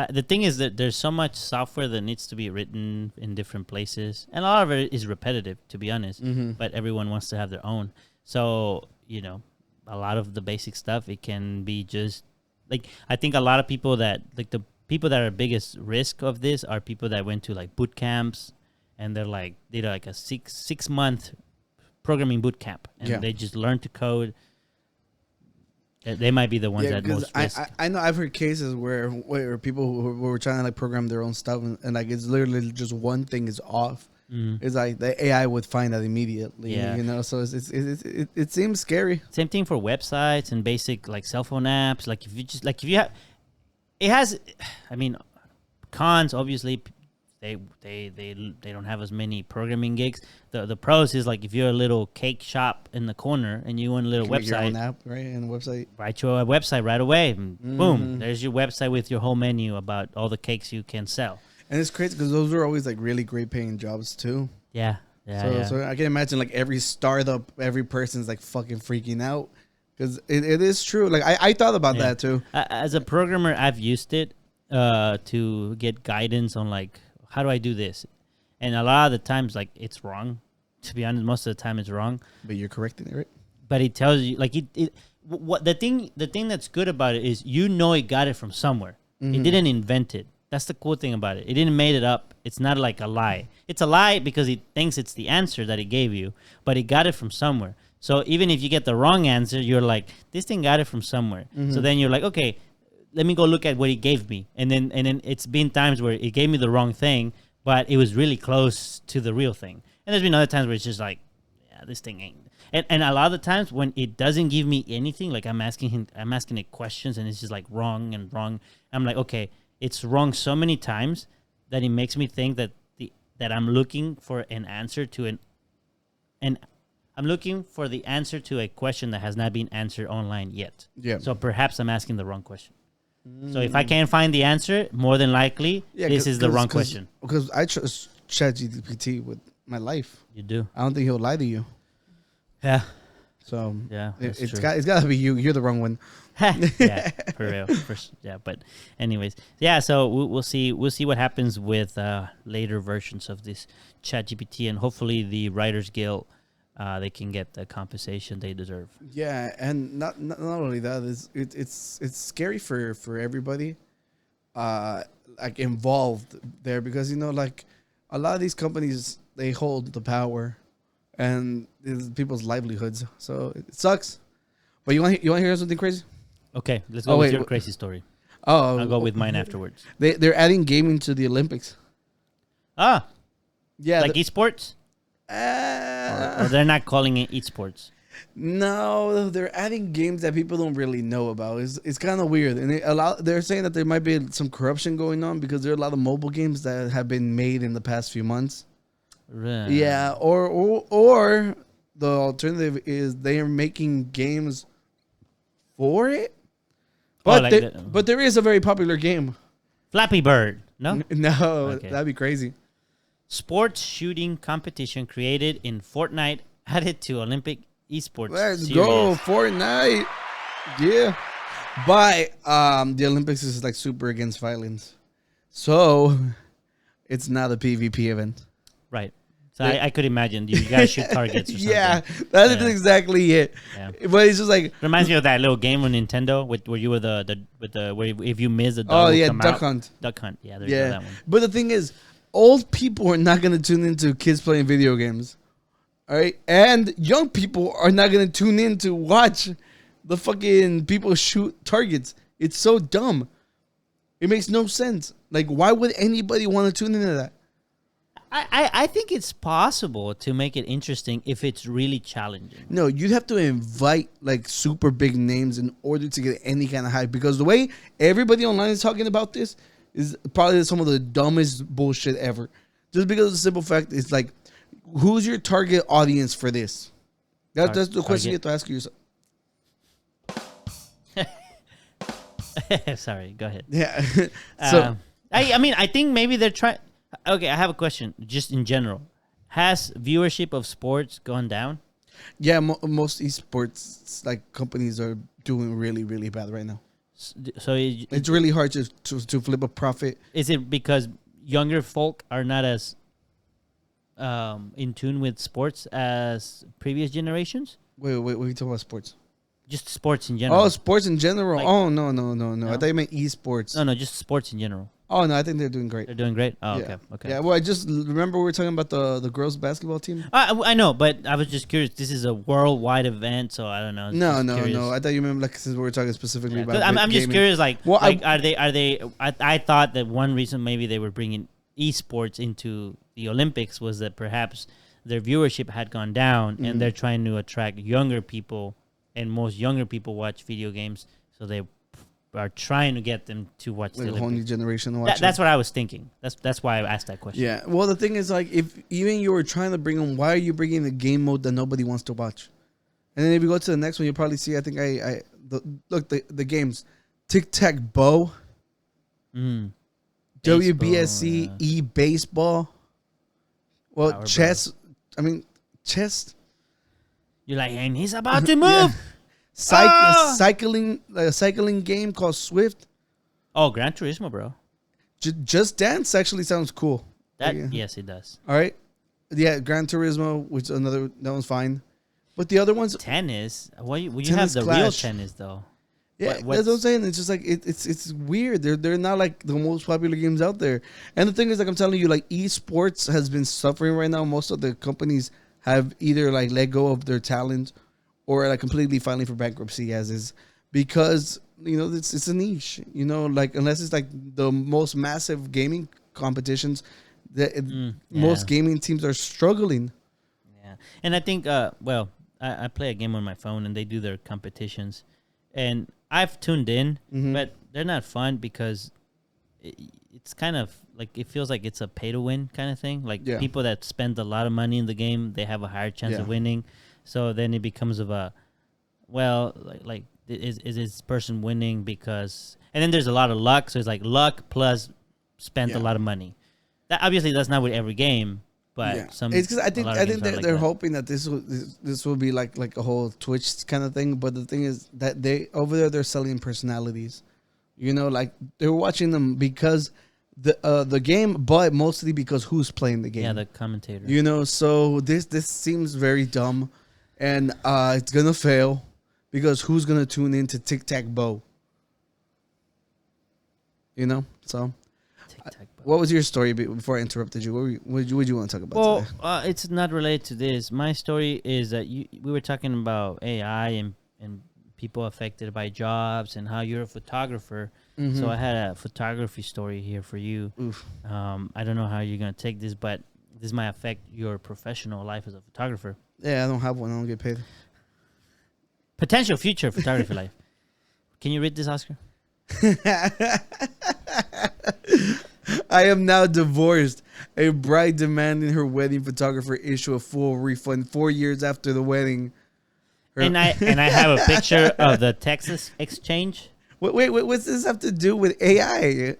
The thing is that there's so much software that needs to be written in different places. And a lot of it is repetitive, to be honest. But everyone wants to have their own. So, you know, a lot of the basic stuff, it can be just... Like, I think a lot of people that... Like, the people that are biggest risk of this are people that went to, like, boot camps. And they're, like... Did, like, a six-month programming boot camp. And they just learned to code... They might be the ones that most risk. I know I've heard cases where people who were trying to like program their own stuff and like it's literally just one thing is off. It's like the AI would find that immediately. Yeah. You know, so it seems scary. Same thing for websites and basic like cell phone apps. Like if you have, it has. I mean, cons obviously. They don't have as many programming gigs. The pros is like if you're a little cake shop in the corner and you want a little website, your own app, right? And website, write your website right away. And boom, there's your website with your whole menu about all the cakes you can sell. And it's crazy because those are always like really great paying jobs too. Yeah. So I can imagine like every startup, every person's like fucking freaking out because it is true. Like I thought about that too. As a programmer, I've used it to get guidance on like, how do I do this? And a lot of the times, like, it's wrong. To be honest, most of the time it's wrong. But you're correcting it, right? But it tells you, like, what the thing that's good about it is you know it got it from somewhere. It didn't invent it. That's the cool thing about it. It didn't made it up. It's not like a lie. It's a lie because it thinks it's the answer that it gave you, but it got it from somewhere. So even if you get the wrong answer, you're like, this thing got it from somewhere. So then you're like, okay, let me go look at what he gave me. And then it's been times where it gave me the wrong thing, but it was really close to the real thing. And there's been other times where it's just like, yeah, this thing ain't. And a lot of the times when it doesn't give me anything, like I'm asking it questions and it's just like wrong and wrong. I'm like, okay, it's wrong so many times that it makes me think that that I'm looking for an answer to I'm looking for the answer to a question that has not been answered online yet. Yeah. So perhaps I'm asking the wrong question. So if I can't find the answer, more than likely, this is the wrong question. Because I trust ChatGPT with my life. You do. I don't think he'll lie to you. Yeah. So yeah, it's got to be you. You're the wrong one. Yeah, for real. Yeah, but anyways, yeah. So we'll see. We'll see what happens with later versions of this ChatGPT, and hopefully the Writers Guild. They can get the compensation they deserve. Yeah, and not only that, it's scary for everybody, like involved there because like a lot of these companies they hold the power, and it's people's livelihoods. So it sucks. But you want to hear something crazy? Okay, let's go with your crazy story. Oh, I'll go with mine afterwards. They're adding gaming to the Olympics. Ah, yeah, like eSports. Or they're not calling it eSports. No, they're adding games that people don't really know about. It's kind of weird, and they're saying that there might be some corruption going on because there are a lot of mobile games that have been made in the past few months. Right. Yeah, or the alternative is they are making games for it. But but there is a very popular game, Flappy Bird. No, okay. That'd be crazy. Sports shooting competition created in Fortnite added to Olympic eSports. Let's series. go Fortnite. Yeah. But the Olympics is like super against violence. So it's not a PvP event. Right. So I could imagine you guys shoot targets or something. Yeah, that is exactly it. Yeah. But it's just like reminds me of that little game on Nintendo where you were where if you miss the dog will come Duck out. Hunt. Duck Hunt. Yeah, there you go, that one. But the thing is, old people are not going to tune into kids playing video games. All right? And young people are not going to tune in to watch the fucking people shoot targets. It's so dumb. It makes no sense. Like, why would anybody want to tune into that? I think it's possible to make it interesting if it's really challenging. No, you'd have to invite like super big names in order to get any kind of hype. Because the way everybody online is talking about this is probably some of the dumbest bullshit ever. Just because of the simple fact, it's like, who's your target audience for this? That's the question you have to ask yourself. Sorry, go ahead. Yeah. So I mean, I think maybe they're trying. Okay, I have a question. Just in general, has viewership of sports gone down? Yeah, most esports like companies are doing really, really bad right now. So it's really hard to flip a profit. Is it because younger folk are not as in tune with sports as previous generations? Wait, what are you talking about sports? Just sports in general. Oh, sports in general. Like, no. I thought you meant esports. No, just sports in general. Oh no, I think they're doing great. They're doing great. Oh, yeah. okay. Yeah, well, I just remember we were talking about the girls basketball team. I know, but I was just curious. This is a worldwide event, so I don't know. No. I thought you meant like since we were talking specifically about. I'm just curious. Like, well, are they? I thought that one reason maybe they were bringing esports into the Olympics was that perhaps their viewership had gone down, and they're trying to attract younger people, and most younger people watch video games, so they are trying to get them to watch like the a whole new generation to watch. That's what I was thinking. That's why I asked that question. Yeah. Well, the thing is, like, if even you were trying to bring them, why are you bringing the game mode that nobody wants to watch? And then if you go to the next one, you'll probably see. I think the games, Tic Tac Bow, WBSC, e-baseball. Well, Power chess. Bro. I mean, chess. You're like, and he's about to move. Cycling game called Swift. Oh, Gran Turismo, bro. Just Dance actually sounds cool. Yes, it does. All right, yeah, Gran Turismo, which that one's fine, but the other ones. Tennis. You have the real tennis though. Yeah, that's what I'm saying. It's just like it's weird. They're not like the most popular games out there. And the thing is, like I'm telling you, like esports has been suffering right now. Most of the companies have either like let go of their talent or like completely filing for bankruptcy, as is, because it's a niche. Like unless it's like the most massive gaming competitions, most gaming teams are struggling. Yeah, and I think I play a game on my phone and they do their competitions, and I've tuned in, but they're not fun because it's kind of like it feels like it's a pay to win kind of thing. Like people that spend a lot of money in the game, they have a higher chance of winning. So then it becomes is this person winning because, and then there's a lot of luck. So it's like luck plus spent a lot of money. That obviously that's not with every game, but it's because I think they're hoping that this will be like a whole Twitch kind of thing. But the thing is that they're selling personalities. Like they're watching them because the game, but mostly because who's playing the game. Yeah, the commentator. So this seems very dumb. And it's going to fail because who's going to tune into Tic Tac Bow? So what was your story before I interrupted you? What would you want to talk about today? It's not related to this. My story is that we were talking about AI and people affected by jobs and how you're a photographer. So I had a photography story here for you. I don't know how you're going to take this, but this might affect your professional life as a photographer. Yeah, I don't have one. I don't get paid. Potential future photography life. Can you read this, Oscar? I am now divorced. A bride demanding her wedding photographer issue a full refund 4 years after the wedding. And I have a picture of the Texas exchange. Wait, what's this have to do with AI?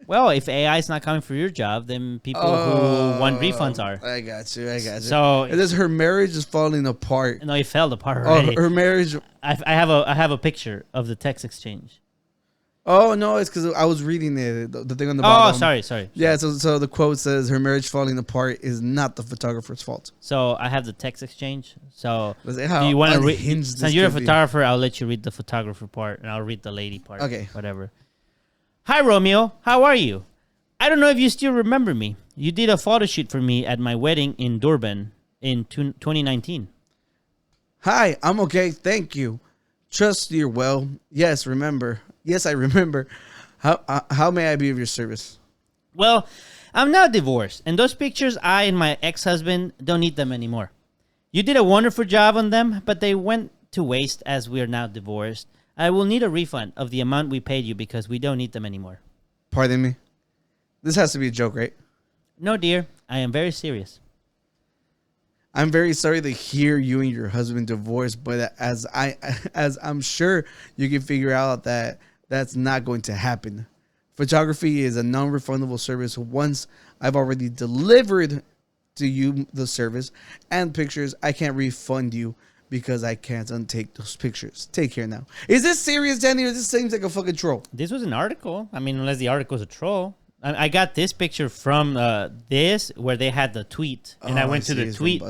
Well, if AI is not coming for your job, then people who want refunds are. I got you. So her marriage is falling apart. No, it fell apart already. Her marriage. I have a picture of the text exchange. Oh no, it's because I was reading it. The thing on the bottom. bottom. Sorry. Yeah, so the quote says, "Her marriage falling apart is not the photographer's fault." So I have the text exchange. So do you want to read? Since you're a photographer, I'll let you read the photographer part, and I'll read the lady part. Okay. Whatever. Hi Romeo, how are you? I don't know if you still remember me. You did a photo shoot for me at my wedding in Durban in 2019. Hi, I'm okay, thank you. Trust you're well. Yes, remember. Yes, I remember. How may I be of your service? Well, I'm now divorced, and those pictures I and my ex-husband don't need them anymore. You did a wonderful job on them, but they went to waste as we are now divorced. I will need a refund of the amount we paid you because we don't need them anymore. Pardon me? This has to be a joke, right? No, dear. I am very serious. I'm very sorry to hear you and your husband divorced, but as I'm sure you can figure out that that's not going to happen. Photography is a non-refundable service. Once I've already delivered to you the service and pictures, I can't refund you because I can't untake those pictures. Take care now. Is this serious, Danny, or this seems like a fucking troll? This was an article. I mean, unless the article is a troll. I got this picture from this where they had the tweet, and I went to the tweet.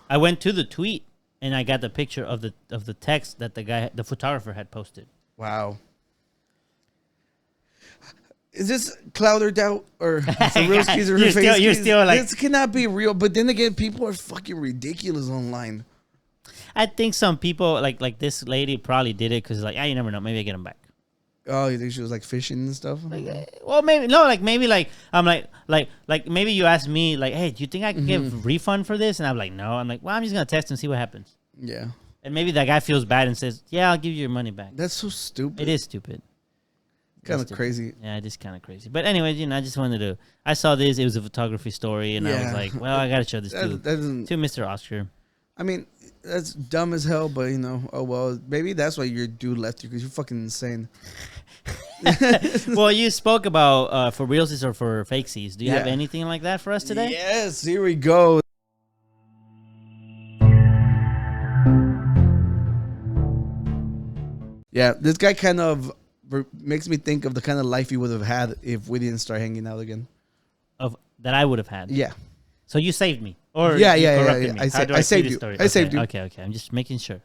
I went to the tweet, and I got the picture of the text that the photographer had posted. Wow. Is this cloud or doubt or Realsies or you're still like, this cannot be real? But then again, people are fucking ridiculous online. I think some people like this lady probably did it because you never know. Maybe I get them back. Oh, you think she was like fishing and stuff? Well, maybe no. I'm like maybe you asked me like, hey, do you think I can get a refund for this? And I'm like, no. I'm like, well, I'm just gonna test and see what happens. Yeah. And maybe that guy feels bad and says, yeah, I'll give you your money back. That's so stupid. It is stupid. Kind of crazy. Yeah, it is kind of crazy. But anyway, I just wanted to. I saw this. It was a photography story, and I was like, well, I gotta show this to Mr. Oscar. I mean, that's dumb as hell, but oh well. Maybe that's why your dude left you because you're fucking insane. Well, you spoke about for Realsies or for Fakesies. Do you have anything like that for us today? Yes, here we go. Yeah, this guy kind of makes me think of the kind of life he would have had if we didn't start hanging out again. Of that I would have had. Yeah. So you saved me, or yeah. I saved you. Story? I saved you. Okay. I'm just making sure.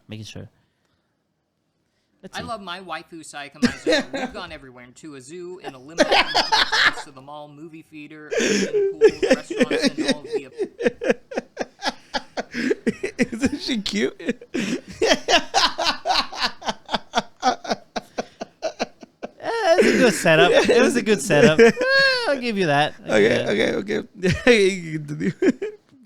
I love my waifu Sayaka Mizuno. We've gone everywhere, to a zoo, in a limo, to the mall, movie theater, pool, restaurants, and all of the. Isn't she cute? It was a good setup. It was a good setup. I'll give you that. Okay.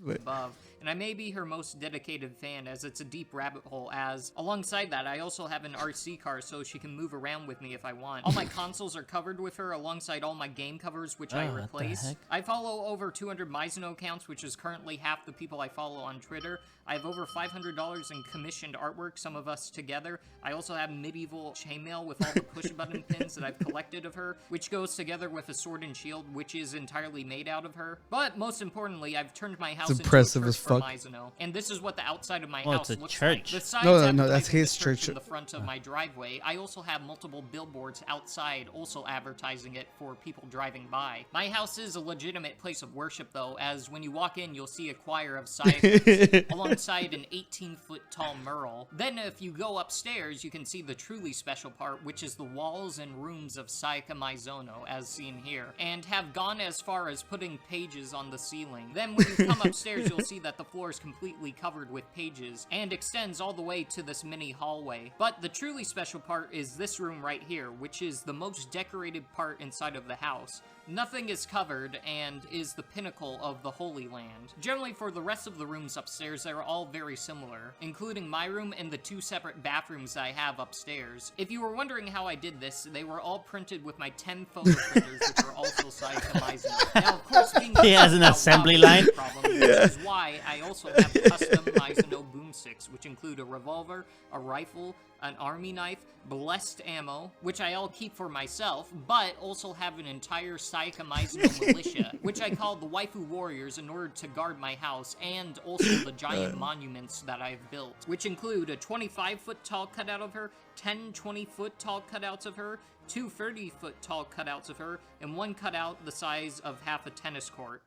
Above. And I may be her most dedicated fan, as it's a deep rabbit hole, as alongside that I also have an RC car so she can move around with me if I want. All my consoles are covered with her alongside all my game covers, which I replace. I follow over 200 Mizuno accounts, which is currently half the people I follow on Twitter. I have over $500 in commissioned artwork, some of us together. I also have medieval chainmail with all the push-button pins that I've collected of her, which goes together with a sword and shield, which is entirely made out of her. But most importantly, I've turned my house into a church for Mizuno, and this is what the outside of my house looks like. The sides no, that's his church. In the front of my driveway. I also have multiple billboards outside, also advertising it for people driving by. My house is a legitimate place of worship, though, as when you walk in, you'll see a choir of Sayakans, alongside an 18-foot tall mural. Then if you go upstairs, you can see the truly special part, which is the walls and rooms of Sayaka Mizuno, as seen here, and have gone as far as putting pages on the ceiling. Then when you come upstairs, you'll see that the floor is completely covered with pages, and extends all the way to this mini hallway. But the truly special part is this room right here, which is the most decorated part inside of the house. Nothing is covered, and is the pinnacle of the Holy Land. Generally, for the rest of the rooms upstairs, they're all very similar, including my room and the 2 separate bathrooms I have upstairs. If you were wondering how I did this, they were all printed with my 10 photo printers, which are also Sayaka Mizuno. Now, of course, being he has an assembly line. Problem, which is why I also have custom Mizuno boom iPhone 6, which include a revolver, a rifle, an army knife, blessed ammo, which I all keep for myself, but also have an entire Psychomizno militia, which I call the Waifu Warriors in order to guard my house, and also the giant monuments that I've built, which include a 25-foot tall cutout of her, 10 20-foot tall cutouts of her, 2 30-foot tall cutouts of her, and 1 cutout the size of half a tennis court.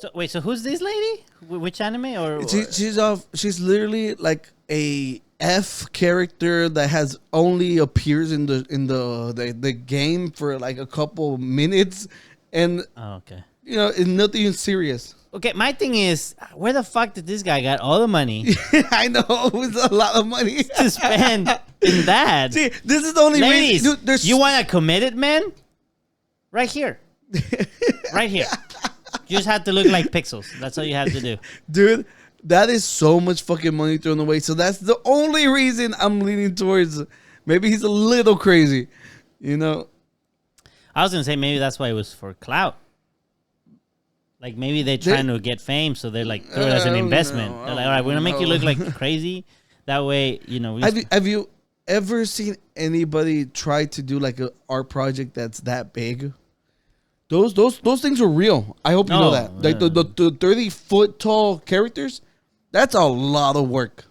So wait, so who's this lady? Which anime or? She's literally like a F character that has only appears in the game for like a couple minutes, and okay, it's nothing serious. Okay, my thing is, where the fuck did this guy got all the money? I know it's a lot of money to spend in that. See, this is the only reason. Dude, you want a committed man? Right here, right here. You just have to look like pixels. That's all you have to do. Dude, that is so much fucking money thrown away. So that's the only reason I'm leaning towards maybe he's a little crazy. I was going to say maybe that's why it was for clout. Like maybe they're trying to get fame, so they're like, throw it as an investment. They're like, all right, we're going to make you look like crazy. That way, Have you ever seen anybody try to do like an art project that's that big? Those things are real. I hope you know that. Like the 30-foot tall characters, that's a lot of work.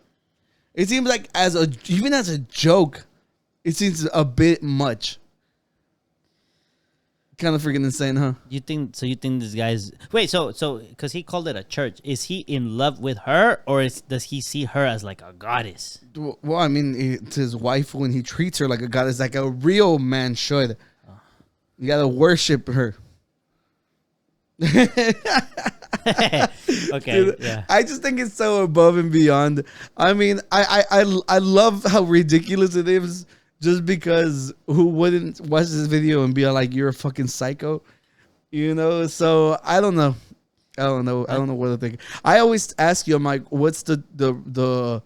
It seems like even as a joke, it seems a bit much. Kind of freaking insane, huh? You think this guy's so because he called it a church. Is he in love with her, or does he see her as like a goddess? Well, I mean, it's his wife when he treats her like a goddess, like a real man should. You gotta worship her. Okay, dude, yeah. I just think it's so above and beyond. I mean, I love how ridiculous it is. Just because who wouldn't watch this video and be like, "You're a fucking psycho," So I don't know. I don't know what to think. I always ask you, I'm like, what's the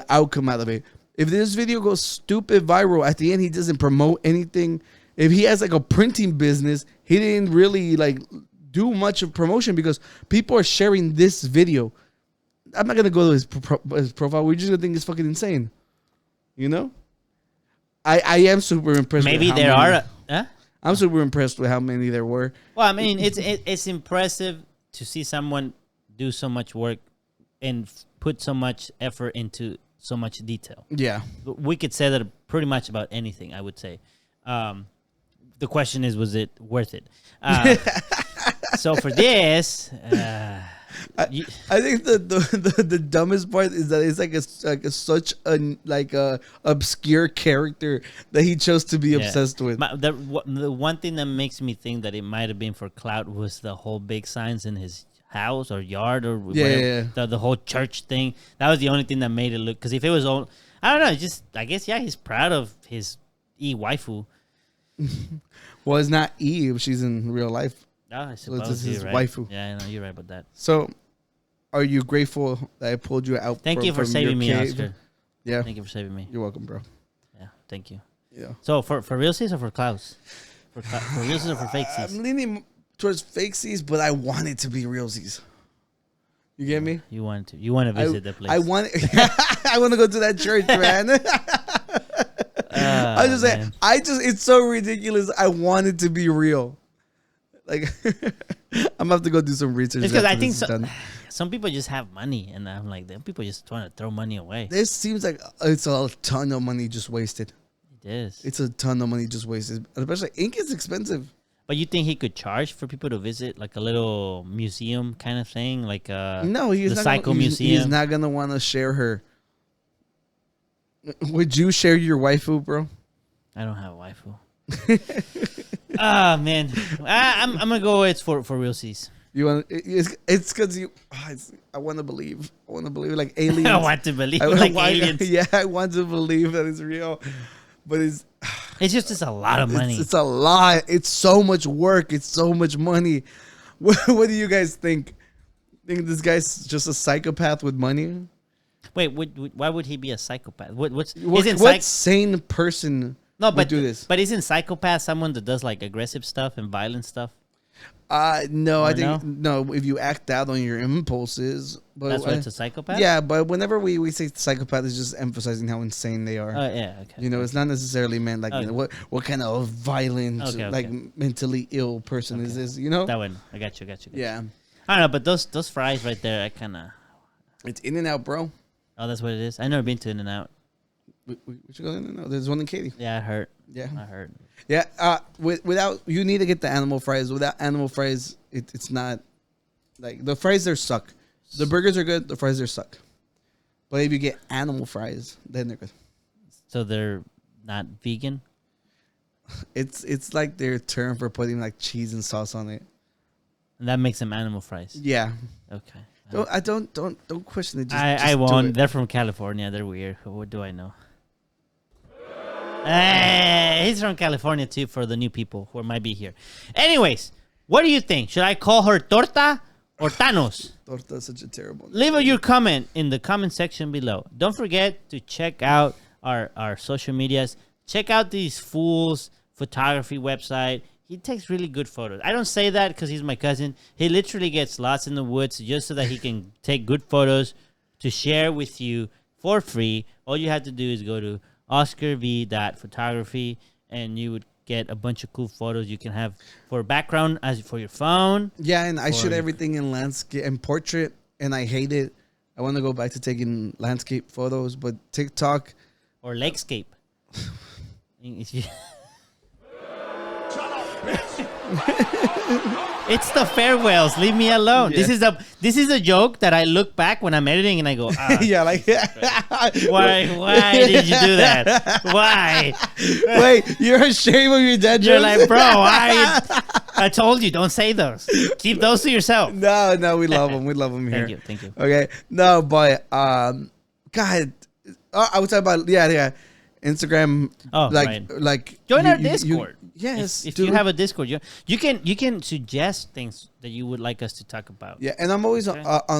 outcome out of it? If this video goes stupid viral, at the end he doesn't promote anything. If he has like a printing business, he didn't really like do much of promotion because people are sharing this video. I'm not gonna go to his profile. We're just gonna think it's fucking insane. I am super impressed. Maybe there are. I'm super impressed with how many there were. Well, I mean, it's impressive to see someone do so much work and put so much effort into so much detail. Yeah, we could say that pretty much about anything. I would say. The question is, was it worth it? So for this, I think the dumbest part is that it's such a obscure character that he chose to be obsessed with. The one thing that makes me think that it might have been for clout was the whole big signs in his house or yard or whatever, the whole church thing. That was the only thing that made it look. Because if it was all, I don't know, I guess he's proud of his waifu. Well, it's not Eve. She's in real life. Oh, I suppose it's his right. waifu. Yeah, no, you're right about that. So, are you grateful that I pulled you out? Thank you for saving me, cave? Oscar. Yeah. Thank you for saving me. You're welcome, bro. Yeah, thank you. Yeah. So, for Realsies or for Klaus? For Realsies or for Fakesies? I'm leaning towards Fakesies, but I want it to be Realsies. You get me? You want to visit that place. I want to go to that church, man. I just say, it's so ridiculous. I want it to be real. Like, I'm gonna have to go do some research. It's because I think some people just have money, and I'm like, them people just trying to throw money away. This seems like it's a ton of money just wasted. It is. It's a ton of money just wasted. Especially ink is expensive. But you think he could charge for people to visit like a little museum kind of thing, like no, he's the not Psycho Museum? He's not gonna want to share her. Would you share your waifu, bro? I don't have a waifu. Ah, man. I'm gonna go. It's for Realsies. You want? It's because you. I want to believe. I want to believe like aliens. I want to believe like aliens. Yeah, I want to believe that it's real, but it's just a lot of money. It's a lot. It's so much work. It's so much money. What do you guys think? Think this guy's just a psychopath with money? Wait, why would he be a psychopath? What sane person would do this? But isn't psychopath someone that does like aggressive stuff and violent stuff? No, Or I think no. If you act out on your impulses, but That's why it's a psychopath. yeah. But whenever we say psychopath, it's just emphasizing how insane they are. Oh yeah. Okay. You know, it's not necessarily meant like you know what kind of violent, like mentally ill person is this? You know that one. I got you. Yeah. I don't know, but those fries right there, I kind of. It's In-N-Out, bro. Oh, that's what it is. I never been to In-N-Out. We should go In-N-Out. There's one in Katy. Yeah, I heard. Yeah, I heard. Yeah. Without you need to get the animal fries. Without animal fries, it's not like the fries there suck. The burgers are good. The fries there suck. But if you get animal fries, then they're good. So they're not vegan. It's like their term for putting like cheese and sauce on it. And that makes them animal fries. Yeah. Okay. Don't question it. I won't. They're from California. They're weird. What do I know? Hey, he's from California too. For the new people who might be here. Anyways, what do you think? Should I call her Torta or Thanos? Torta is such a terrible name. Leave your comment in the comment section below. Don't forget to check out our social medias. Check out these fools' photography website. He takes really good photos. I don't say that because he's my cousin. He literally gets lost in the woods just so that he can take good photos to share with you for free. All you have to do is go to oscarv.photography and you would get a bunch of cool photos you can have for background as for your phone. Yeah, and I shoot everything in landscape and portrait, and I hate it. I want to go back to taking landscape photos, but TikTok or lakescape. It's the farewells. Leave me alone. Yeah. This is a joke that I look back when I'm editing and I go, yeah, like why did you do that? Why? Wait, you're ashamed of your dad jokes? You're like, bro, I told you, don't say those. Keep those to yourself. No, we love them. We love them here. Thank you. Okay, no, but God, I was talking about Instagram. Oh, like join our Discord. Yes, if you have a Discord, you can suggest things that you would like us to talk about. Yeah, and I'm always on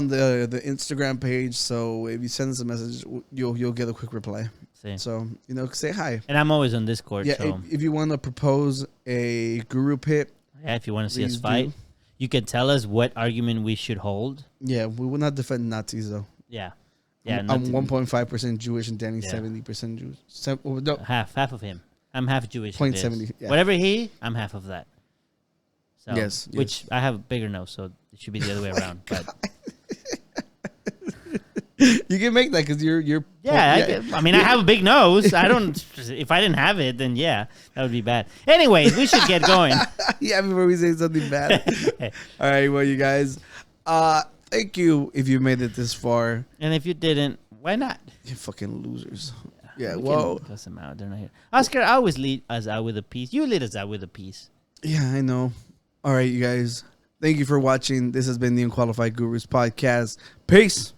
the Instagram page, so if you send us a message, you'll get a quick reply. See. So say hi. And I'm always on Discord. Yeah, so. if you want to propose a guru pit, if you want to see us fight, you can tell us what argument we should hold. Yeah, we will not defend Nazis though. Yeah. I'm 1.5% Jewish and Danny's 70% Jewish. No. Half of him. I'm half Jewish. 0.70. Yeah. Whatever I'm half of that. So, yes. Which I have a bigger nose, so it should be the other way around. But you can make that because you're. Yeah, I mean, I have a big nose. I don't. If I didn't have it, then that would be bad. Anyways, we should get going. Yeah, before we say something bad. All right, well, you guys. Thank you if you made it this far. And if you didn't, why not? You fucking losers. Yeah, well. Cuss them out. They're not here. Oscar, I always lead us out with a piece. You lead us out with a piece. Yeah, I know. All right, you guys. Thank you for watching. This has been the Unqualified Gurus podcast. Peace.